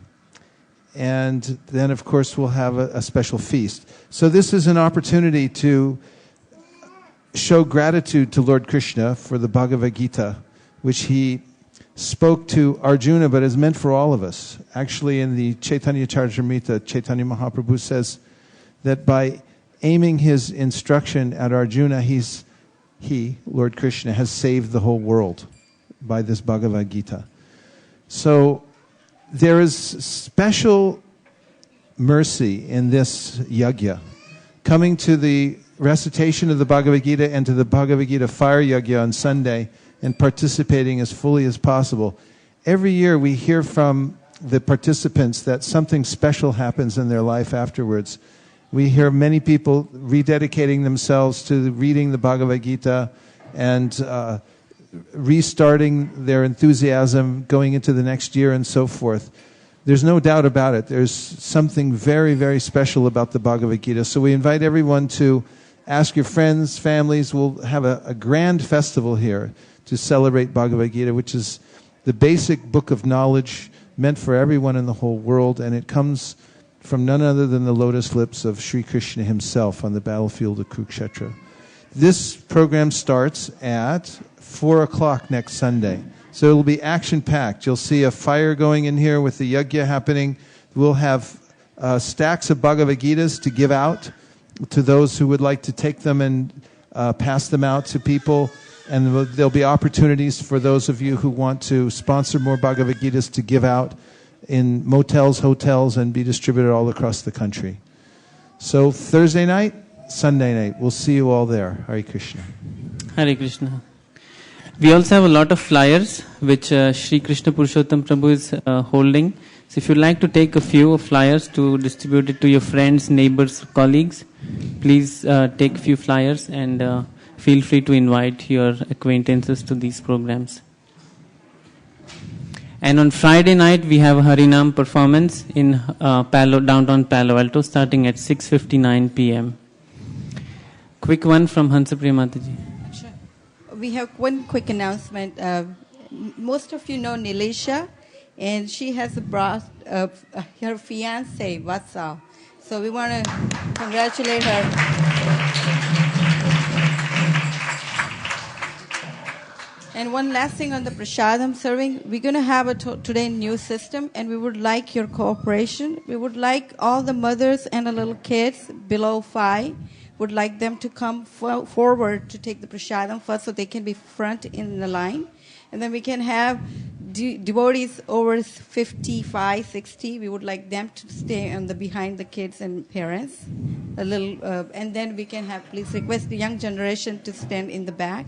And then, of course, we'll have a special feast. So this is an opportunity to show gratitude to Lord Krishna for the Bhagavad Gita, which he spoke to Arjuna, but is meant for all of us. Actually, in the Chaitanya Charitamrita, Chaitanya Mahaprabhu says that by aiming his instruction at Arjuna, he, Lord Krishna, has saved the whole world by this Bhagavad Gita. So there is special mercy in this yajna. Coming to the recitation of the Bhagavad Gita and to the Bhagavad Gita fire yajna on Sunday and participating as fully as possible. Every year we hear from the participants that something special happens in their life afterwards. We hear many people rededicating themselves to reading the Bhagavad Gita and restarting their enthusiasm going into the next year and so forth. There's no doubt about it. There's something very, very special about the Bhagavad Gita. So we invite everyone to ask your friends, families. We'll have a grand festival here to celebrate Bhagavad Gita, which is the basic book of knowledge meant for everyone in the whole world, and it comes from none other than the lotus lips of Sri Krishna himself on the battlefield of Kurukshetra. This program starts at 4 o'clock next Sunday. So it'll be action-packed. You'll see a fire going in here with the yajna happening. We'll have stacks of Bhagavad Gitas to give out to those who would like to take them and pass them out to people. And there'll be opportunities for those of you who want to sponsor more Bhagavad Gitas to give out in motels, hotels, and be distributed all across the country. So Thursday night, Sunday night, we'll see you all there. Hare Krishna. Hare Krishna. We also have a lot of flyers which Sri Krishna Purushottam Prabhu is holding. So if you'd like to take a few flyers to distribute it to your friends, neighbors, colleagues, please take a few flyers and feel free to invite your acquaintances to these programs. And on Friday night, we have a Harinam performance in downtown Palo Alto starting at 6:59 p.m. Quick one from Hansapriya Mataji. Sure. We have one quick announcement. Most of you know Nilisha, and she has brought her fiance, Vatsal. So we want to congratulate her. And one last thing on the prasadam serving, we're going to have today new system, and we would like your cooperation. We would like all the mothers and the little kids below 5, would like them to come forward to take the prasadam first so they can be front in the line. And then we can have devotees over 55, 60. We would like them to stay on behind the kids and parents. And then we can have, please request the young generation to stand in the back.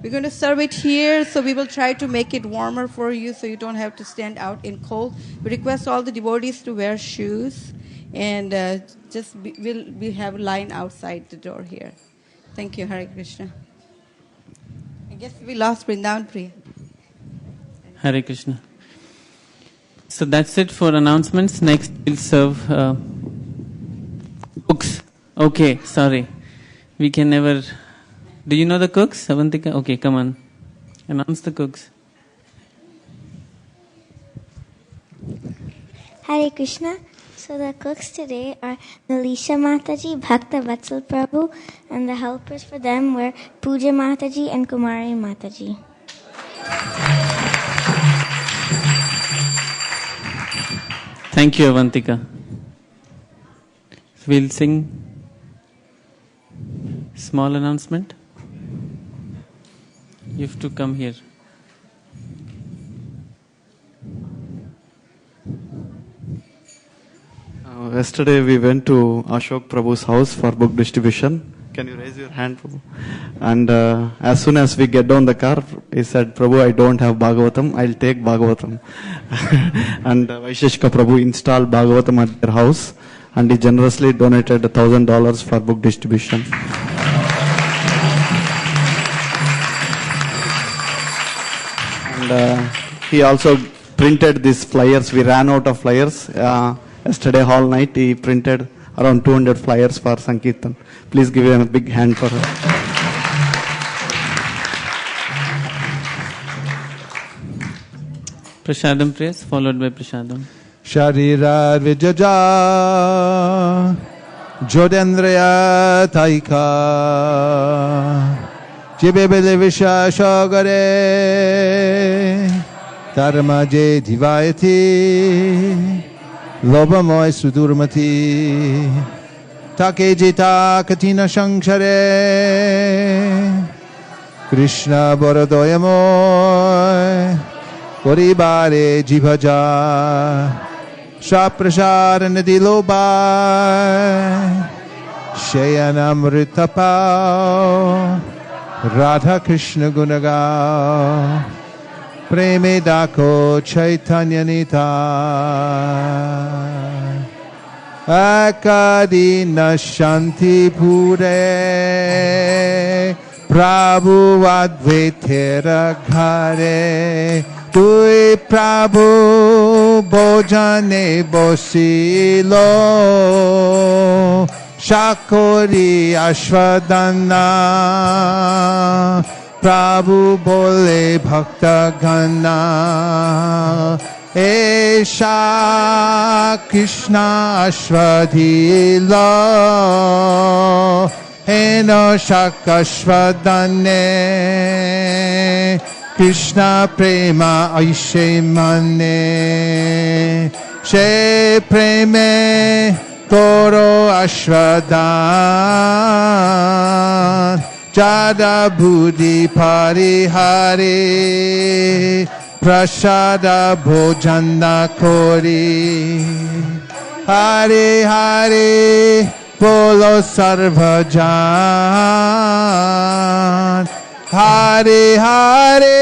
We're going to serve it here, so we will try to make it warmer for you so you don't have to stand out in cold. We request all the devotees to wear shoes, and we'll have a line outside the door here. Thank you, Hare Krishna. I guess we lost Vrindavan Priya. Hare Krishna. So that's it for announcements. Next we'll serve cooks. Okay, sorry. We can never... Do you know the cooks, Avantika? Okay, come on. Announce the cooks. Hare Krishna. So the cooks today are Nilisha Mataji, Bhakta Vatsal Prabhu, and the helpers for them were Pooja Mataji and Kumari Mataji. Thank you, Avantika. We'll sing small announcement. You have to come here. Yesterday we went to Ashok Prabhu's house for book distribution. Can you raise your hand, Prabhu? And as soon as we get down the car, he said, Prabhu, I don't have Bhagavatam, I'll take Bhagavatam. And Vaisesika Prabhu installed Bhagavatam at their house, and he generously donated $1,000 for book distribution. And he also printed these flyers. We ran out of flyers. Yesterday all night he printed around 200 flyers for Sankirtan. Please give him a big hand for her. Prasadam prayers followed by Prasadam. Sharira Vijaja Jodendriya Taika Jibebele Visha Shogare Dharmaje Divayati Lobamoy Sudurmati Takejita Katina Shankshare Krishna Borodoyamoy Koribare Jivaja Shaprashar Nadilobai Shayanamritapao Radha Krishna Gunagao Preme Dako Chaitanya Nita Akadina Shanti Pure Prabhu Advaitera Ghare Tui Prabhu Bojane Bosilo Shakori Ashwadana Prabhu Bole Bhakta Gana Esha Krishna Ashwadhila Eno Shakashwadane Krishna Prema Aishe Mane She Preme Toro Ashwadan Jada Buddhi Parihari Prasada Bhojanda Kori Hari Hari Bolo Sarvajan Hari Hari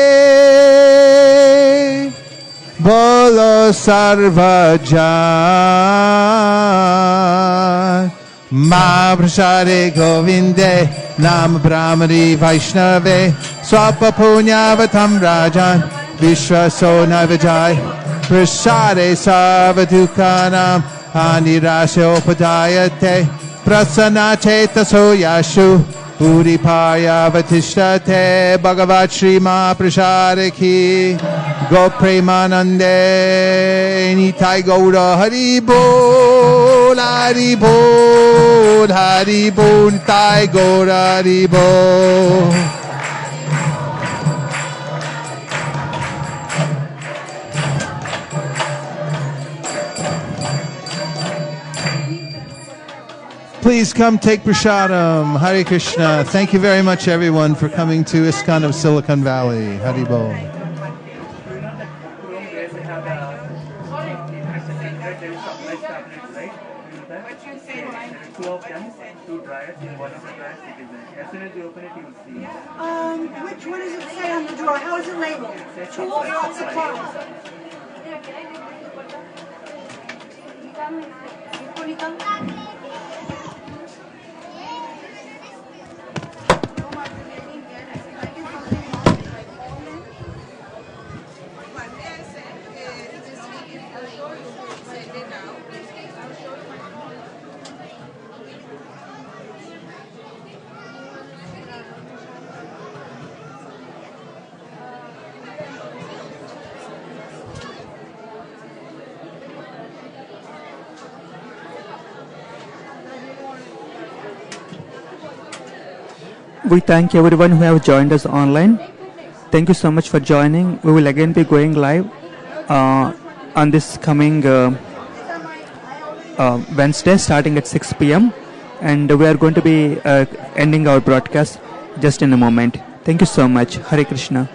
Bolo Sarvajan Mahaprasade Govinde Nam Brahmari Vaishnave Swapa Punyavatam Rajan Vishwaso Navijay Prasade Sarvadukanam Anirasya Upadayate Prasana Chetaso Yashu Puripaya Vatishtate Bhagavat Shri Mahaprasade Ki Go Premanande Nitai Gaura Hari Bol Hari Bol Hari Bol Nitai Gaura Hari Bol please come take prasadam. Hare Krishna. Thank you very much, everyone, for coming to ISKCON of Silicon Valley. Hari Bol. Which one does it say on the drawer? How is it labeled? Tools not supplies. We thank everyone who have joined us online. Thank you so much for joining. We will again be going live on this coming Wednesday starting at 6 p.m. And we are going to be ending our broadcast just in a moment. Thank you so much. Hare Krishna.